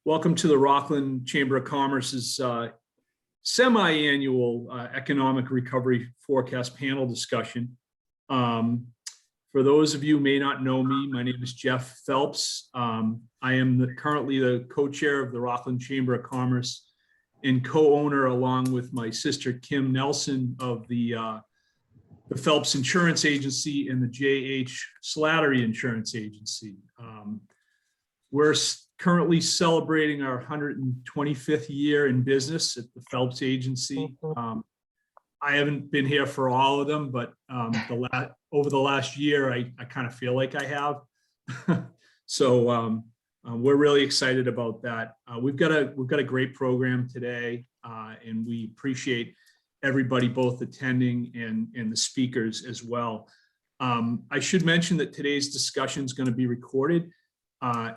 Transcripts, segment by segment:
Welcome to the Rockland Chamber of Commerce's semi-annual economic recovery forecast panel discussion. For those of you who may not know me, my name is Jeff Phelps. I am currently the co-chair of the Rockland Chamber of Commerce and co-owner, along with my sister Kim Nelson, of the Phelps Insurance Agency and the J.H. Slattery Insurance Agency. We're currently celebrating our 125th year in business at the Phelps Agency. I haven't been here for all of them, but over the last year, I kind of feel like I have. So we're really excited about that. We've got a great program today, and we appreciate everybody both attending and the speakers as well. I should mention that today's discussion is going to be recorded.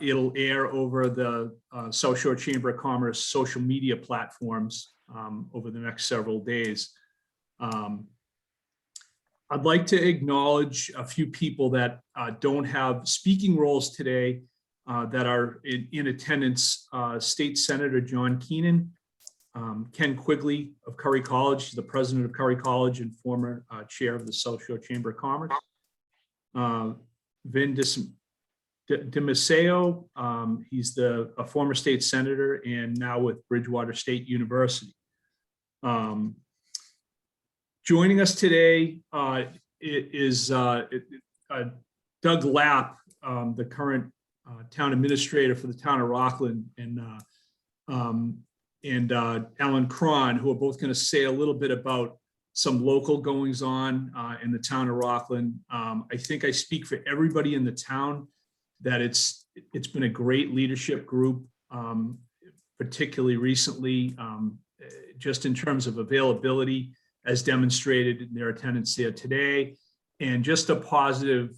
It'll air over the South Shore Chamber of Commerce social media platforms over the next several days. I'd like to acknowledge a few people that don't have speaking roles today that are in attendance. State Senator John Keenan, Ken Quigley of Curry College, the president of Curry College and former chair of the South Shore Chamber of Commerce. Vin DiMatteo, he's a former state senator and now with Bridgewater State University. Joining us today is Doug Lapp, the current town administrator for the town of Rocklin, and Alan Cron, who are both going to say a little bit about some local goings on in the town of Rocklin. I think I speak for everybody in the town that it's been a great leadership group, particularly recently, just in terms of availability, as demonstrated in their attendance here today, and just a positive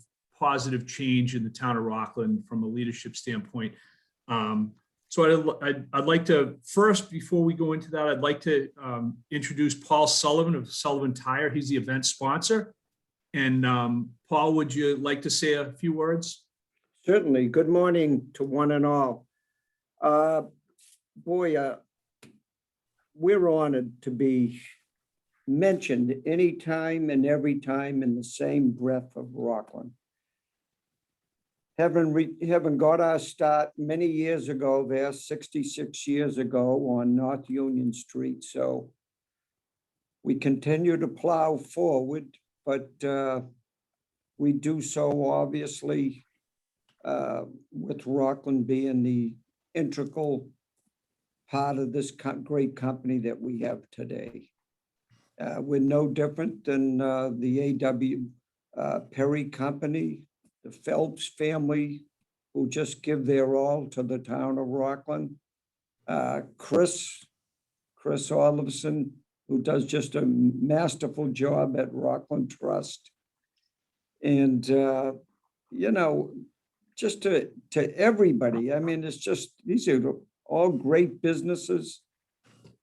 change in the town of Rockland from a leadership standpoint. So I'd like to first, before we go into that, I'd like to introduce Paul Sullivan of Sullivan Tire. He's the event sponsor. And Paul, would you like to say a few words? Certainly. Good morning to one and all. We're honored to be mentioned anytime and every time in the same breath of Rockland. Having got our start many years ago there, 66 years ago on North Union Street. So we continue to plow forward, but we do so obviously with Rockland being the integral part of this great company that we have today. We're no different than the A.W. Perry Company, the Phelps family, who just give their all to the town of Rockland. Chris Oddleifson, who does just a masterful job at Rockland Trust. And, you know, just to everybody, I mean, it's just, these are all great businesses,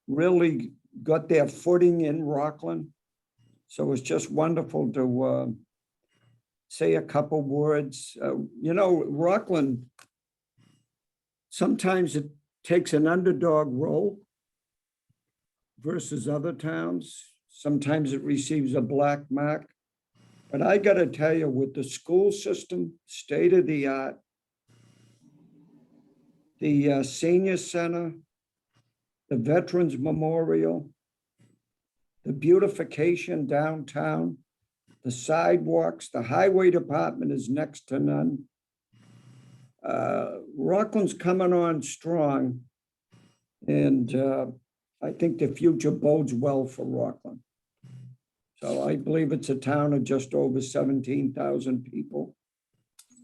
really got their footing in Rockland. So it's just wonderful to say a couple words. You know, Rockland, sometimes it takes an underdog role versus other towns. Sometimes it receives a black mark. But I got to tell you, with the school system, state of the art, the senior center, the Veterans Memorial, the beautification downtown, the sidewalks, the highway department is next to none. Rockland's coming on strong, and I think the future bodes well for Rockland. So I believe it's a town of just over 17,000 people,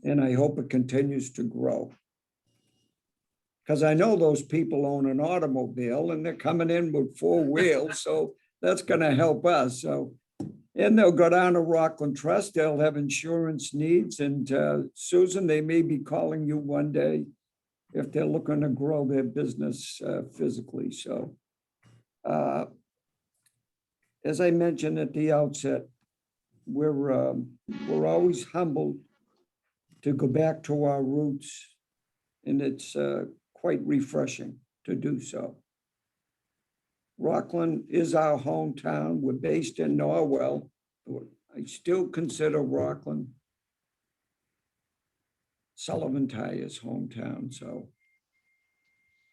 and I hope it continues to grow. Because I know those people own an automobile and they're coming in with 4 wheels, so that's going to help us. So, and they'll go down to Rockland Trust, they'll have insurance needs. And Susan, they may be calling you one day if they're looking to grow their business physically. So as I mentioned at the outset, we're always humbled to go back to our roots, and it's quite refreshing to do so. Rocklin is our hometown. We're based in Norwell. I still consider Rocklin Sullivan Tire's hometown, so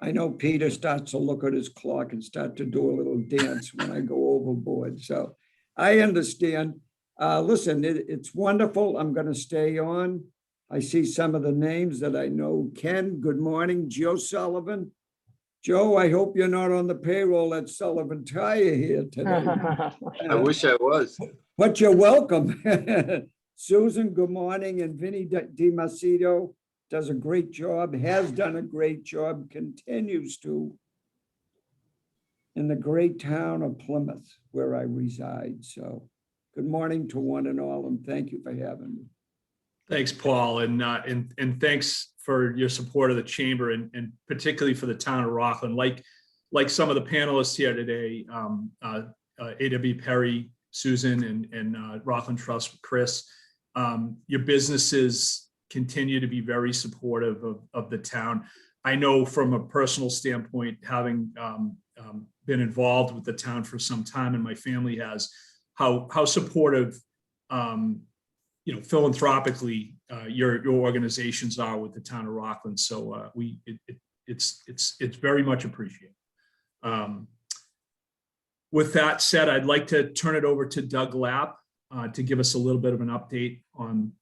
I know Peter starts to look at his clock and start to do a little dance when I go overboard, so I understand. Listen, it's wonderful. I'm going to stay on. I see some of the names that I know. Ken, good morning. Joe Sullivan. Joe, I hope you're not on the payroll at Sullivan Tire here today. I wish I was. But you're welcome. Susan, good morning. And Vinny DiMacedo does a great job, has done a great job, continues to, in the great town of Plymouth, where I reside. So good morning to one and all, and thank you for having me. Thanks, Paul, and thanks for your support of the chamber, and particularly for the town of Rockland. Like some of the panelists here today, A.W. Perry, Susan, and Rockland Trust, Chris, your businesses continue to be very supportive of the town. I know from a personal standpoint, having been involved with the town for some time, and my family has, how supportive philanthropically, your organizations are with the town of Rockland. So it's very much appreciated. With that said, I'd like to turn it over to Doug Lapp to give us a little bit of an update on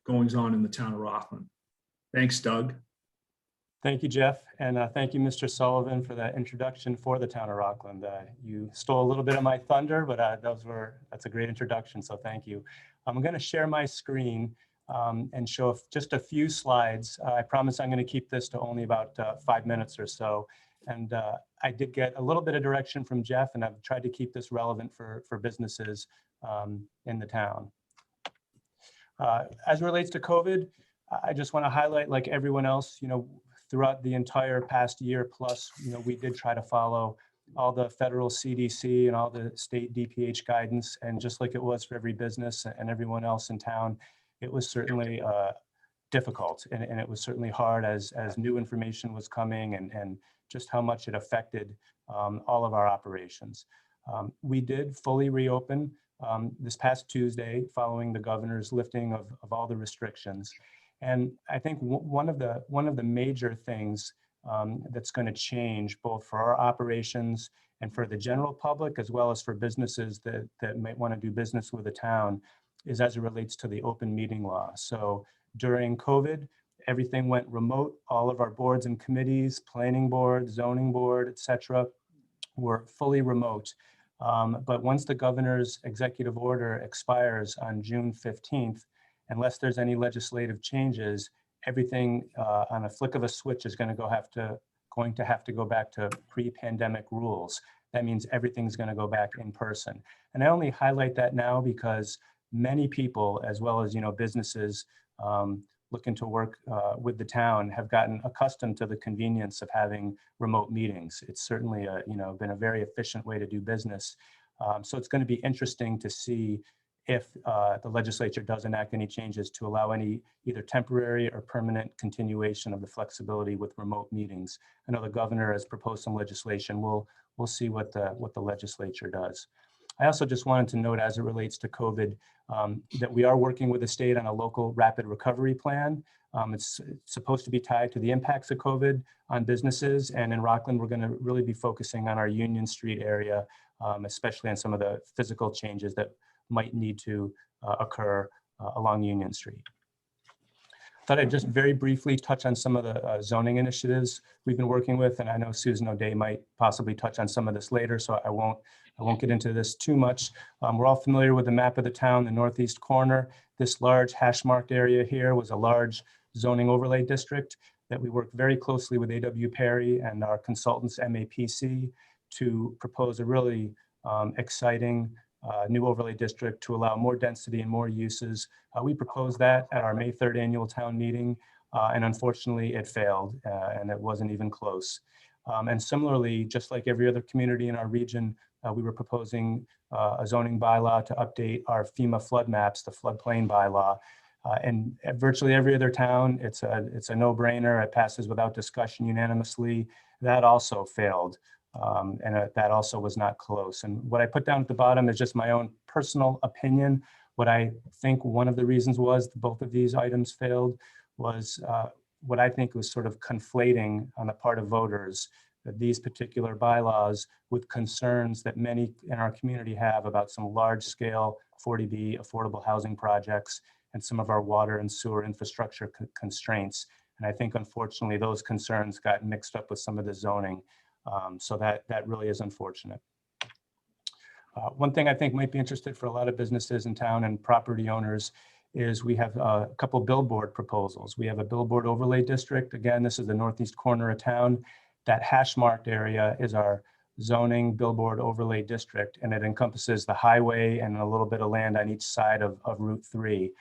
goings on in the town of Rockland. Thanks, Doug. Thank you, Jeff, and thank you, Mr. Sullivan, for that introduction for the town of Rockland. You stole a little bit of my thunder, but that's a great introduction, so thank you. I'm going to share my screen and show just a few slides. I promise I'm going to keep this to only about 5 minutes or so. And I did get a little bit of direction from Jeff, and I've tried to keep this relevant for businesses in the town. As it relates to COVID, I just want to highlight, like everyone else, throughout the entire past year plus, we did try to follow all the federal CDC and all the state DPH guidance. And just like it was for every business and everyone else in town, it was certainly difficult. And it was certainly hard as new information was coming and just how much it affected all of our operations. We did fully reopen this past Tuesday following the governor's lifting of all the restrictions. And I think one of the major things that's going to change both for our operations and for the general public, as well as for businesses that might want to do business with the town, is as it relates to the open meeting law. So during COVID, everything went remote. All of our boards and committees, planning board, zoning board, et cetera, were fully remote. But once the governor's executive order expires on June 15th, unless there's any legislative changes, everything on a flick of a switch is going to have to go back to pre-pandemic rules. That means everything's going to go back in person. And I only highlight that now because many people, as well as businesses looking to work with the town, have gotten accustomed to the convenience of having remote meetings. It's certainly been a very efficient way to do business. So it's going to be interesting to see if the legislature does enact any changes to allow any either temporary or permanent continuation of the flexibility with remote meetings. I know the governor has proposed some legislation. We'll see what the legislature does. I also just wanted to note, as it relates to COVID, that we are working with the state on a local rapid recovery plan. It's supposed to be tied to the impacts of COVID on businesses. And in Rockland, we're going to really be focusing on our Union Street area, especially on some of the physical changes that might need to occur along Union Street. Thought I'd just very briefly touch on some of the zoning initiatives we've been working with, and I know Susan O'Day might possibly touch on some of this later, so I won't get into this too much. We're all familiar with the map of the town, the northeast corner. This large hash marked area here was a large zoning overlay district that we worked very closely with A.W. Perry and our consultants, MAPC, to propose a really exciting new overlay district to allow more density and more uses. We proposed that at our May 3rd annual town meeting, and unfortunately it failed, and it wasn't even close. And similarly, just like every other community in our region, we were proposing a zoning bylaw to update our FEMA flood maps, the floodplain bylaw. And at virtually every other town, it's a no-brainer. It passes without discussion unanimously. That also failed. That also was not close. And what I put down at the bottom is just my own personal opinion. What I think one of the reasons was both of these items failed was what I think was sort of conflating on the part of voters these particular bylaws with concerns that many in our community have about some large-scale 40B affordable housing projects and some of our water and sewer infrastructure constraints. And I think, unfortunately, those concerns got mixed up with some of the zoning. So that really is unfortunate. One thing I think might be interested for a lot of businesses in town and property owners is we have a couple billboard proposals. We have a billboard overlay district. Again, this is the northeast corner of town. That hash marked area is our zoning billboard overlay district, and it encompasses the highway and a little bit of land on each side of Route 3.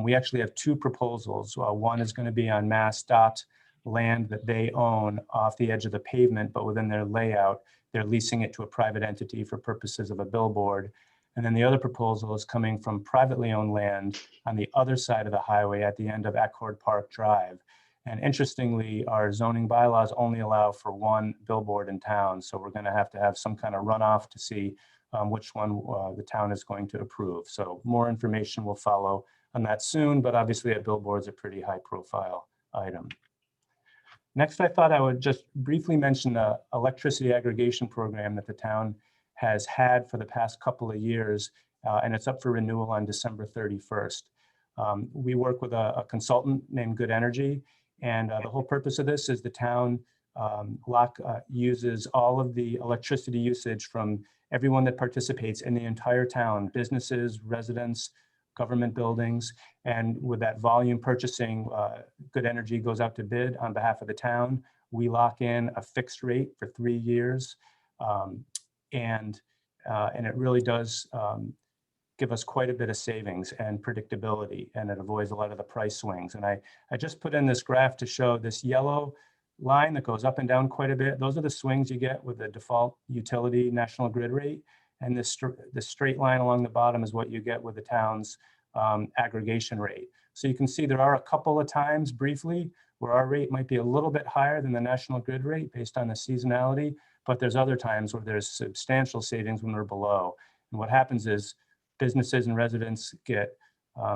We actually have two proposals. One is going to be on MassDOT land that they own off the edge of the pavement, but within their layout, they're leasing it to a private entity for purposes of a billboard. And then the other proposal is coming from privately owned land on the other side of the highway at the end of Accord Park Drive. And interestingly, our zoning bylaws only allow for one billboard in town. So we're going to have some kind of runoff to see which one the town is going to approve. So more information will follow on that soon, but obviously a billboard's a pretty high profile item. Next, I thought I would just briefly mention the electricity aggregation program that the town has had for the past couple of years, and it's up for renewal on December 31st. We work with a consultant named Good Energy, and the whole purpose of this is the town uses all of the electricity usage from everyone that participates in the entire town, businesses, residents, government buildings, and with that volume purchasing, Good Energy goes out to bid on behalf of the town. We lock in a fixed rate for 3 years, and it really does give us quite a bit of savings and predictability, and it avoids a lot of the price swings. And I just put in this graph to show this yellow line that goes up and down quite a bit. Those are the swings you get with the default utility national grid rate. And this straight line along the bottom is what you get with the town's aggregation rate. So you can see there are a couple of times briefly where our rate might be a little bit higher than the national grid rate based on the seasonality, but there's other times where there's substantial savings when we're below. And what happens is businesses and residents get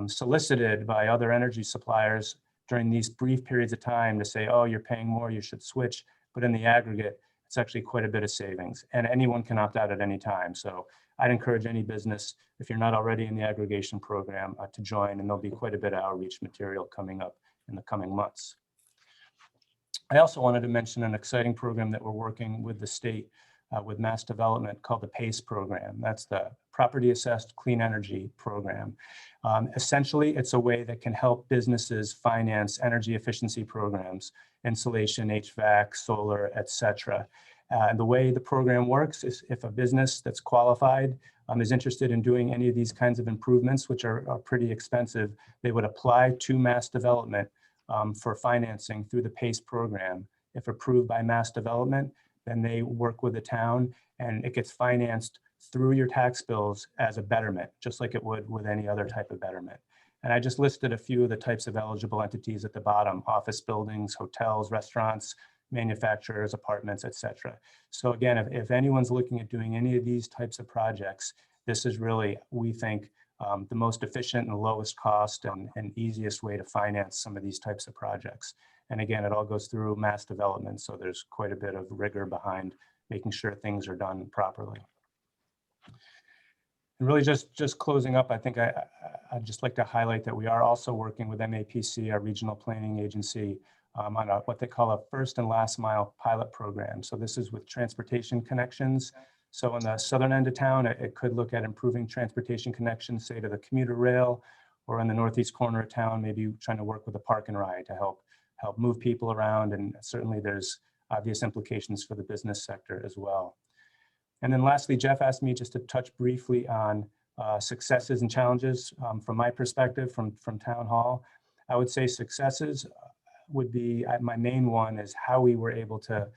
solicited by other energy suppliers during these brief periods of time to say, oh, you're paying more, you should switch. But in the aggregate, it's actually quite a bit of savings, and anyone can opt out at any time. So I'd encourage any business, if you're not already in the aggregation program, to join, and there'll be quite a bit of outreach material coming up in the coming months. I also wanted to mention an exciting program that we're working with the state with mass development called the PACE program. That's the Property Assessed Clean Energy Program. Essentially, it's a way that can help businesses finance energy efficiency programs, insulation, HVAC, solar, et cetera. And the way the program works is if a business that's qualified is interested in doing any of these kinds of improvements, which are pretty expensive, they would apply to mass development for financing through the PACE program. If approved by mass development, then they work with the town and it gets financed through your tax bills as a betterment, just like it would with any other type of betterment. And I just listed a few of the types of eligible entities at the bottom: office buildings, hotels, restaurants, manufacturers, apartments, et cetera. So again, if anyone's looking at doing any of these types of projects, this is really, we think, the most efficient and lowest cost and easiest way to finance some of these types of projects. And again, it all goes through mass development, so there's quite a bit of rigor behind making sure things are done properly. And really just closing up, I think I'd just like to highlight that we are also working with MAPC, our regional planning agency, on what they call a first and last mile pilot program. So this is with transportation connections. So on the southern end of town, it could look at improving transportation connections, say to the commuter rail, or in the northeast corner of town, maybe trying to work with a park and ride to help move people around. And certainly there's obvious implications for the business sector as well. And then lastly, Jeff asked me just to touch briefly on successes and challenges from my perspective from Town Hall. I would say successes would be, my main one is how we were able to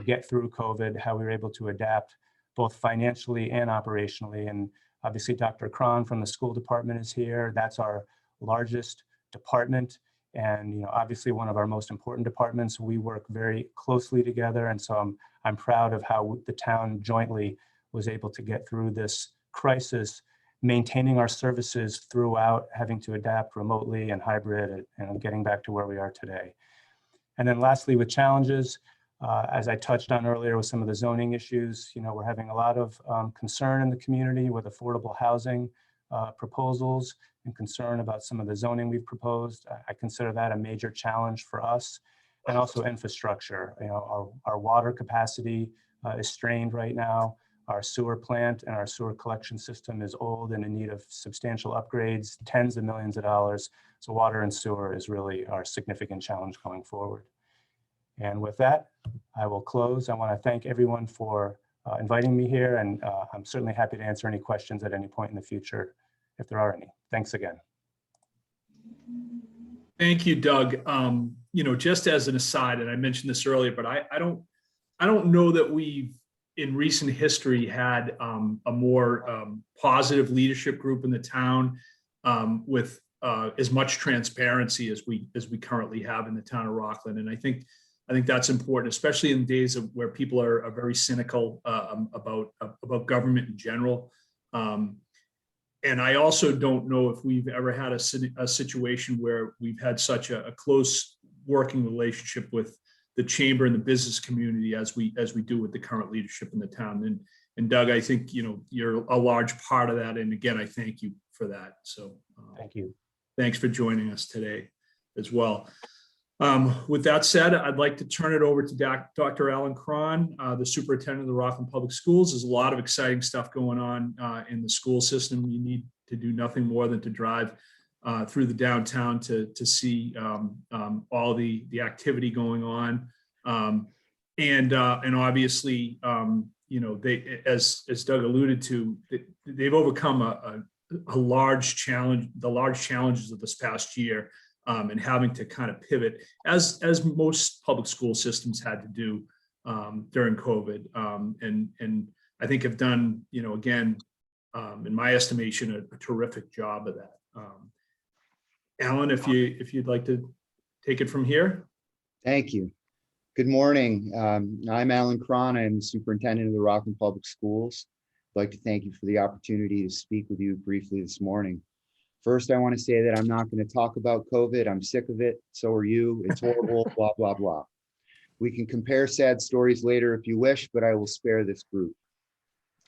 get through COVID, how we were able to adapt both financially and operationally. And obviously Dr. Cron from the school department is here. That's our largest department, and obviously one of our most important departments. We work very closely together, and so I'm proud of how the town jointly was able to get through this crisis, maintaining our services throughout, having to adapt remotely and hybrid, and getting back to where we are today. And then lastly, with challenges, as I touched on earlier with some of the zoning issues, we're having a lot of concern in the community with affordable housing proposals and concern about some of the zoning we've proposed. I consider that a major challenge for us, and also infrastructure. Our water capacity is strained right now. Our sewer plant and our sewer collection system is old and in need of substantial upgrades, tens of millions of dollars. So water and sewer is really our significant challenge going forward. And with that, I will close. I want to thank everyone for inviting me here, and I'm certainly happy to answer any questions at any point in the future, if there are any. Thanks again. Thank you, Doug. Just as an aside, and I mentioned this earlier, but I don't know that we've in recent history had a more positive leadership group in the town with as much transparency as we currently have in the town of Rocklin. And I think that's important, especially in days of where people are very cynical about government in general. And I also don't know if we've ever had a situation where we've had such a close working relationship with the chamber and the business community as we do with the current leadership in the town. And Doug, I think you're a large part of that. And again, I thank you for that. So thank you. Thanks for joining us today as well. With that said, I'd like to turn it over to Dr. Alan Cron, the superintendent of the Rockland Public Schools. There's a lot of exciting stuff going on in the school system. You need to do nothing more than to drive through the downtown to see all the activity going on. And obviously, they, as Doug alluded to, they've overcome a large challenge, the large challenges of this past year. And having to kind of pivot as most public school systems had to do during COVID, and I think have done, again, in my estimation, a terrific job of that. Alan, if you'd like to take it from here. Thank you. Good morning. I'm Alan Cron. I'm the superintendent of the Rockland Public Schools. I'd like to thank you for the opportunity to speak with you briefly this morning. First, I want to say that I'm not going to talk about COVID. I'm sick of it. So are you. It's horrible, blah, blah, blah. We can compare sad stories later if you wish, but I will spare this group.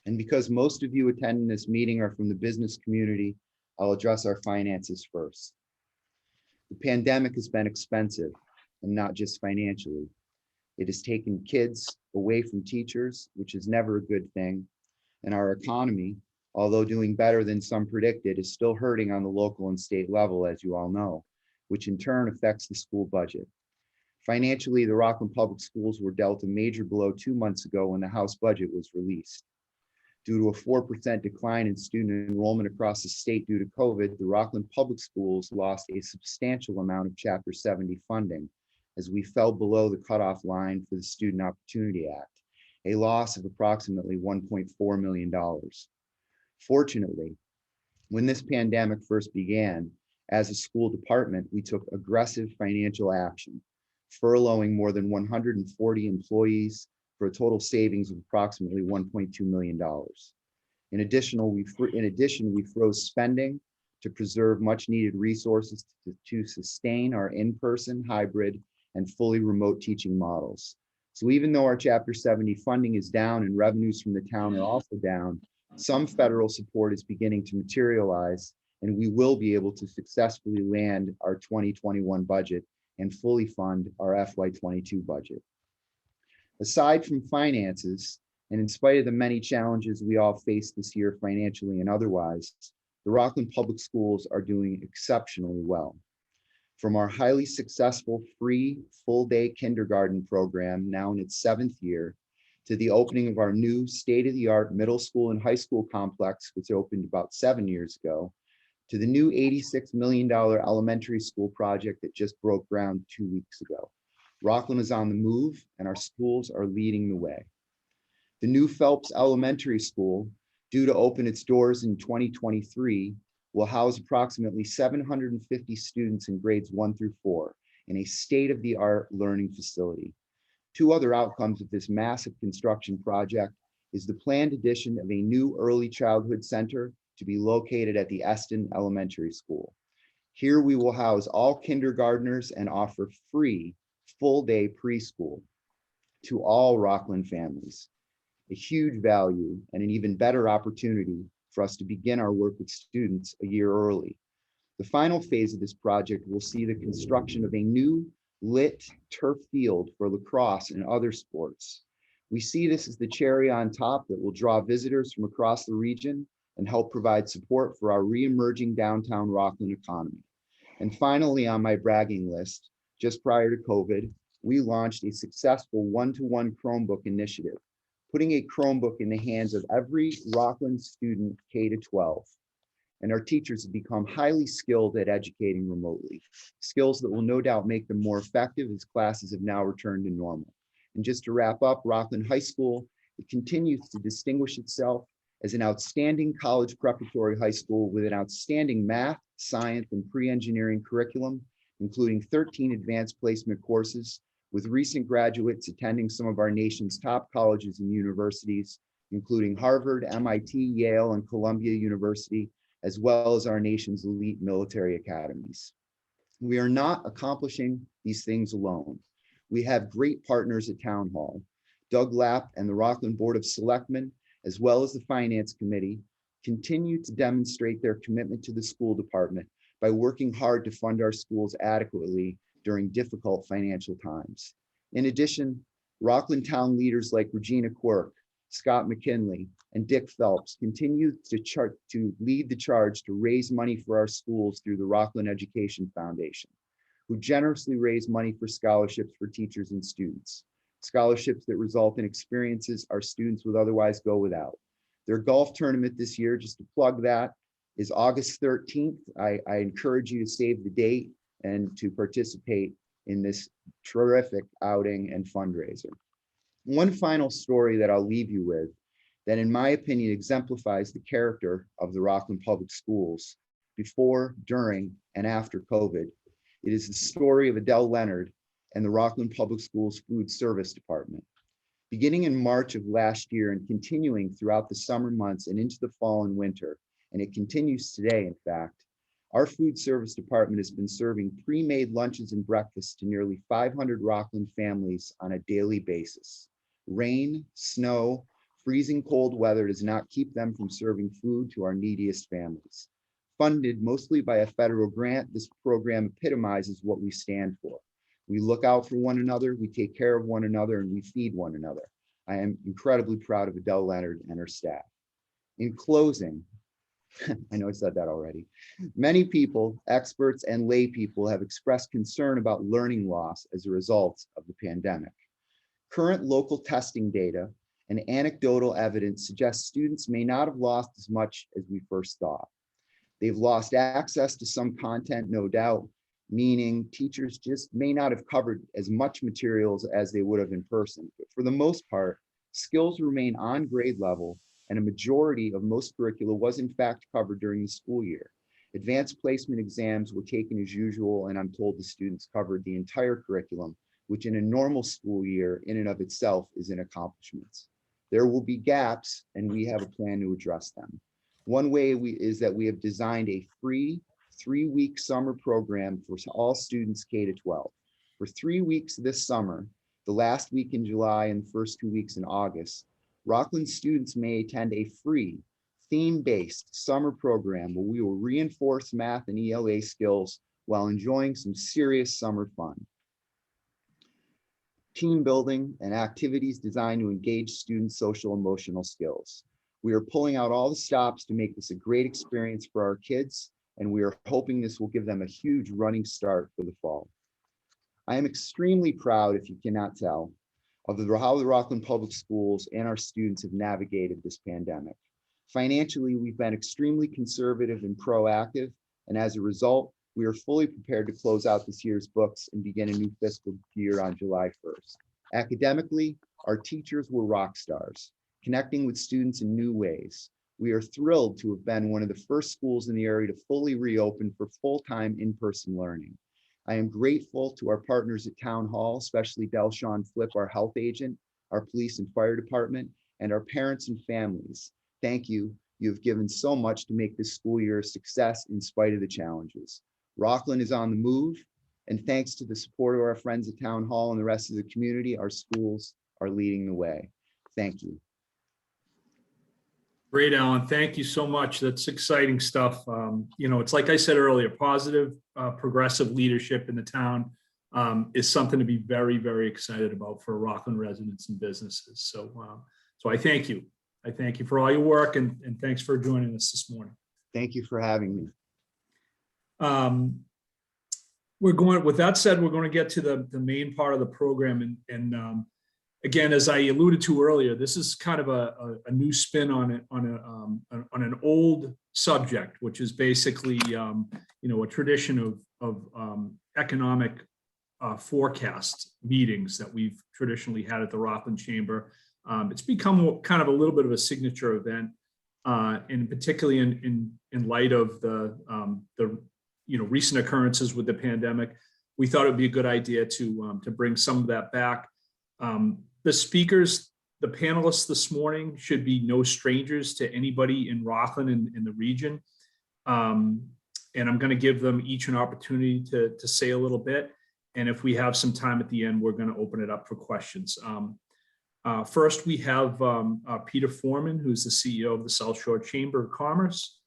And because most of you attending this meeting are from the business community, I'll address our finances first. The pandemic has been expensive, and not just financially. It has taken kids away from teachers, which is never a good thing. And our economy, although doing better than some predicted, is still hurting on the local and state level, as you all know, which in turn affects the school budget. Financially, the Rockland Public Schools were dealt a major blow 2 months ago when the House budget was released. Due to a 4% decline in student enrollment across the state due to COVID, the Rockland Public Schools lost a substantial amount of Chapter 70 funding as we fell below the cutoff line for the Student Opportunity Act, a loss of approximately $1.4 million. Fortunately, when this pandemic first began, as a school department, we took aggressive financial action, furloughing more than 140 employees for a total savings of approximately $1.2 million. In addition, we froze spending to preserve much needed resources to sustain our in-person, hybrid, and fully remote teaching models. So even though our Chapter 70 funding is down and revenues from the town are also down, some federal support is beginning to materialize, and we will be able to successfully land our 2021 budget and fully fund our FY22 budget. Aside from finances, and in spite of the many challenges we all face this year financially and otherwise, the Rockland Public Schools are doing exceptionally well. From our highly successful free full-day kindergarten program, now in its 7th year, to the opening of our new state-of-the-art middle school and high school complex, which opened about 7 years ago, to the new $86 million elementary school project that just broke ground 2 weeks ago. Rocklin is on the move, and our schools are leading the way. The new Phelps Elementary School, due to open its doors in 2023, will house approximately 750 students in grades 1 through 4 in a state-of-the-art learning facility. Two other outcomes of this massive construction project is the planned addition of a new early childhood center to be located at the Eston Elementary School. Here we will house all kindergartners and offer free full-day preschool to all Rocklin families. A huge value and an even better opportunity for us to begin our work with students a year early. The final phase of this project will see the construction of a new lit turf field for lacrosse and other sports. We see this as the cherry on top that will draw visitors from across the region and help provide support for our re-emerging downtown Rockland economy. And finally, on my bragging list, just prior to COVID, we launched a successful one-to-one Chromebook initiative, putting a Chromebook in the hands of every Rockland student K-12. And our teachers have become highly skilled at educating remotely, skills that will no doubt make them more effective as classes have now returned to normal. And just to wrap up, Rockland High School, it continues to distinguish itself as an outstanding college preparatory high school with an outstanding math, science, and pre-engineering curriculum, including 13 advanced placement courses, with recent graduates attending some of our nation's top colleges and universities, including Harvard, MIT, Yale, and Columbia University, as well as our nation's elite military academies. We are not accomplishing these things alone. We have great partners at Town Hall. Doug Lapp and the Rockland Board of Selectmen, as well as the Finance Committee, continue to demonstrate their commitment to the school department by working hard to fund our schools adequately during difficult financial times. In addition, Rockland town leaders like Regina Quirk, Scott McKinley, and Dick Phelps continue to lead the charge to raise money for our schools through the Rockland Education Foundation, who generously raise money for scholarships for teachers and students, scholarships that result in experiences our students would otherwise go without. Their golf tournament this year, just to plug that, is August 13th. I encourage you to save the date and to participate in this terrific outing and fundraiser. One final story that I'll leave you with that in my opinion exemplifies the character of the Rockland Public Schools before, during, and after COVID. It is the story of Adele Leonard and the Rockland Public Schools Food Service Department. Beginning in March of last year and continuing throughout the summer months and into the fall and winter, and it continues today, in fact, our food service department has been serving pre-made lunches and breakfasts to nearly 500 Rockland families on a daily basis. Rain, snow, freezing cold weather does not keep them from serving food to our neediest families. Funded mostly by a federal grant, this program epitomizes what we stand for. We look out for one another, we take care of one another, and we feed one another. I am incredibly proud of Adele Leonard and her staff. In closing, I know I said that already. Many people, experts and lay people, have expressed concern about learning loss as a result of the pandemic. Current local testing data and anecdotal evidence suggests students may not have lost as much as we first thought. They've lost access to some content, no doubt, meaning teachers just may not have covered as much materials as they would have in person. But for the most part, skills remain on grade level, and a majority of most curricula was in fact covered during the school year. Advanced placement exams were taken as usual, and I'm told the students covered the entire curriculum, which in a normal school year in and of itself is an accomplishment. There will be gaps, and we have a plan to address them. One way is that we have designed a free 3-week summer program for all students K-12. For 3 weeks this summer, the last week in July and the first 2 weeks in August, Rockland students may attend a free theme-based summer program where we will reinforce math and ELA skills while enjoying some serious summer fun. Team building and activities designed to engage students' social emotional skills. We are pulling out all the stops to make this a great experience for our kids, and we are hoping this will give them a huge running start for the fall. I am extremely proud, if you cannot tell, of how the Rockland Public Schools and our students have navigated this pandemic. Financially, we've been extremely conservative and proactive, and as a result, we are fully prepared to close out this year's books and begin a new fiscal year on July 1st. Academically, our teachers were rock stars, connecting with students in new ways. We are thrilled to have been one of the first schools in the area to fully reopen for full-time in-person learning. I am grateful to our partners at Town Hall, especially Delshon Flip, our health agent, our police and fire department, and our parents and families. Thank you. You have given so much to make this school year a success in spite of the challenges. Rocklin is on the move, and thanks to the support of our friends at Town Hall and the rest of the community, our schools are leading the way. Thank you. Great, Alan. Thank you so much. That's exciting stuff. It's like I said earlier, positive, progressive leadership in the town is something to be very, very excited about for Rockland residents and businesses. So I thank you. I thank you for all your work and thanks for joining us this morning. Thank you for having me. With that said, we're going to get to the main part of the program. And again, as I alluded to earlier, this is kind of a new spin on it, on an old subject, which is basically, a tradition of economic forecast meetings that we've traditionally had at the Rockland Chamber. It's become kind of a little bit of a signature event, and particularly in light of the recent occurrences with the pandemic. We thought it would be a good idea to bring some of that back. The speakers, the panelists this morning should be no strangers to anybody in Rockland and in the region. And I'm going to give them each an opportunity to say a little bit. And if we have some time at the end, we're going to open it up for questions. First, we have Peter Forman, who's the CEO of the South Shore Chamber of Commerce.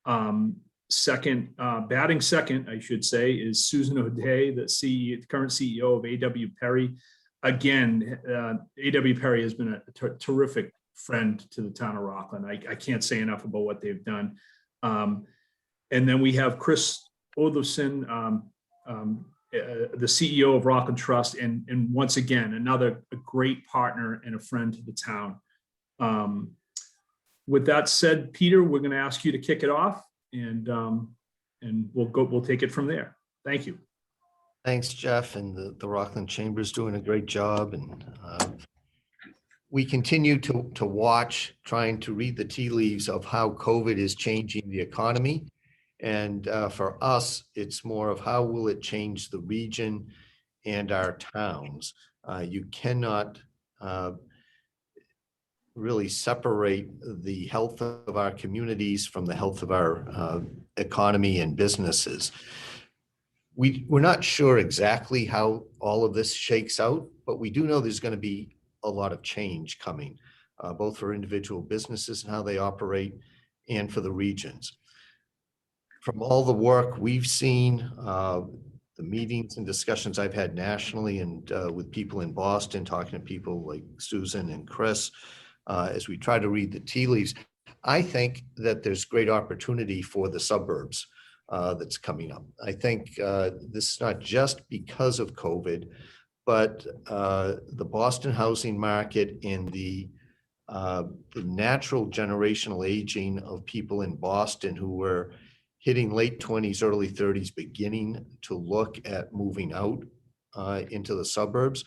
Batting second, I should say, is Susan O'Day, the current CEO of A.W. Perry. Again, A.W. Perry has been a terrific friend to the town of Rockland. I can't say enough about what they've done. And then we have Chris Oddleifson, the CEO of Rockland Trust, and once again, a great partner and a friend to the town. With that said, Peter, we're going to ask you to kick it off, and we'll take it from there. Thank you. Thanks, Jeff, and the Rockland Chamber is doing a great job, and we continue to watch, trying to read the tea leaves of how COVID is changing the economy. And for us, it's more of how will it change the region and our towns. You cannot really separate the health of our communities from the health of our economy and businesses. We're not sure exactly how all of this shakes out, but we do know there's going to be a lot of change coming, both for individual businesses and how they operate, and for the regions. From all the work we've seen, the meetings and discussions I've had nationally and with people in Boston, talking to people like Susan and Chris, as we try to read the tea leaves, I think that there's great opportunity for the suburbs that's coming up. I think this is not just because of COVID, but the Boston housing market and the natural generational aging of people in Boston who were hitting late 20s, early 30s, beginning to look at moving out into the suburbs,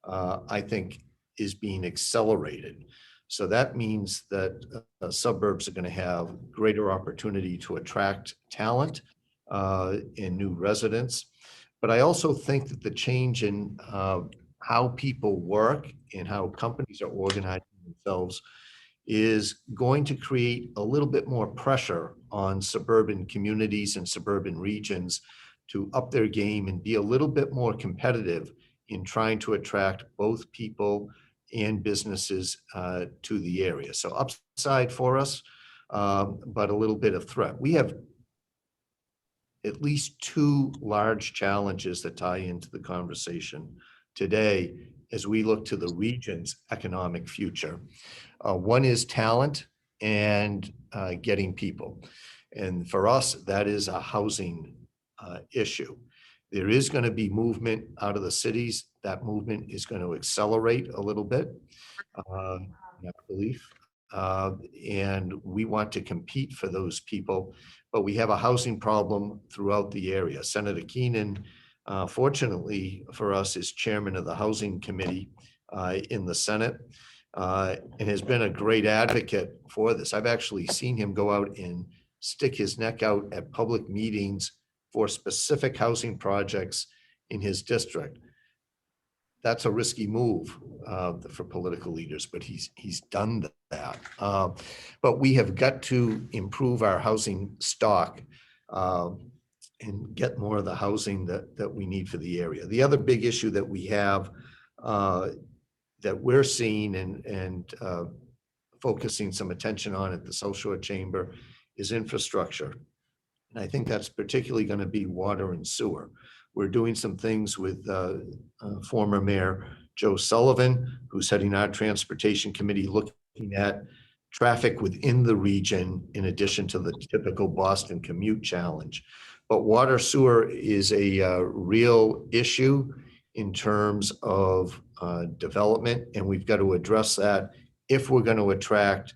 I think is being accelerated. So that means that suburbs are going to have greater opportunity to attract talent and new residents. But I also think that the change in how people work and how companies are organizing themselves is going to create a little bit more pressure on suburban communities and suburban regions to up their game and be a little bit more competitive in trying to attract both people and businesses to the area. So upside for us, but a little bit of threat. We have at least two large challenges that tie into the conversation today as we look to the region's economic future. One is talent and getting people. And for us, that is a housing issue. There is going to be movement out of the cities. That movement is going to accelerate a little bit, in my belief. And we want to compete for those people, but we have a housing problem throughout the area. Senator Keenan, fortunately for us, is chairman of the Housing Committee in the Senate. and has been a great advocate for this. I've actually seen him go out and stick his neck out at public meetings for specific housing projects in his district. That's a risky move for political leaders, but he's done that. But we have got to improve our housing stock and get more of the housing that we need for the area. The other big issue that we have that we're seeing and focusing some attention on at the South Shore Chamber is infrastructure. And I think that's particularly going to be water and sewer. We're doing some things with former Mayor Joe Sullivan, who's heading our transportation committee, looking at traffic within the region in addition to the typical Boston commute challenge. But water sewer is a real issue in terms of development, and we've got to address that if we're going to attract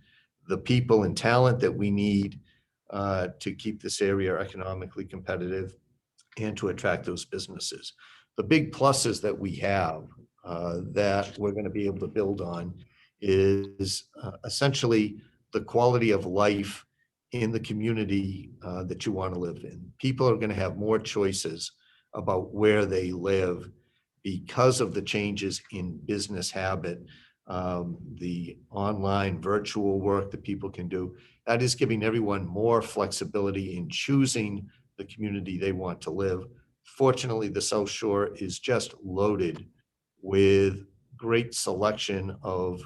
the people and talent that we need to keep this area economically competitive and to attract those businesses. The big pluses that we have that we're going to be able to build on is essentially the quality of life in the community that you want to live in. People are going to have more choices about where they live because of the changes in business habit, the online virtual work that people can do. That is giving everyone more flexibility in choosing the community they want to live. Fortunately, the South Shore is just loaded with great selection of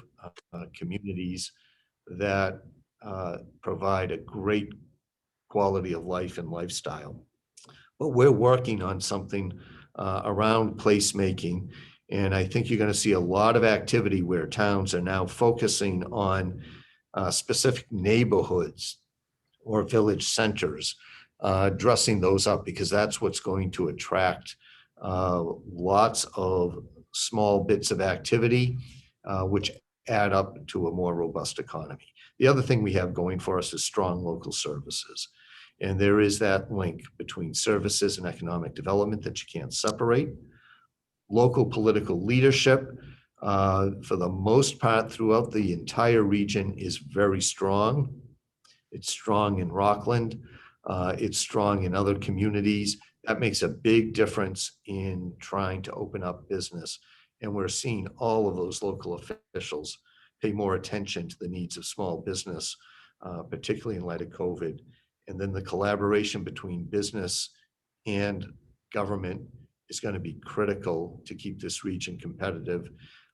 communities that provide a great quality of life and lifestyle. But we're working on something around placemaking, and I think you're going to see a lot of activity where towns are now focusing on specific neighborhoods or village centers, dressing those up, because that's what's going to attract lots of small bits of activity, which add up to a more robust economy. The other thing we have going for us is strong local services. And there is that link between services and economic development that you can't separate. Local political leadership, for the most part throughout the entire region, is very strong. It's strong in Rockland. It's strong in other communities. That makes a big difference in trying to open up business. And we're seeing all of those local officials pay more attention to the needs of small business, particularly in light of COVID. And then the collaboration between business and government is going to be critical to keep this region competitive.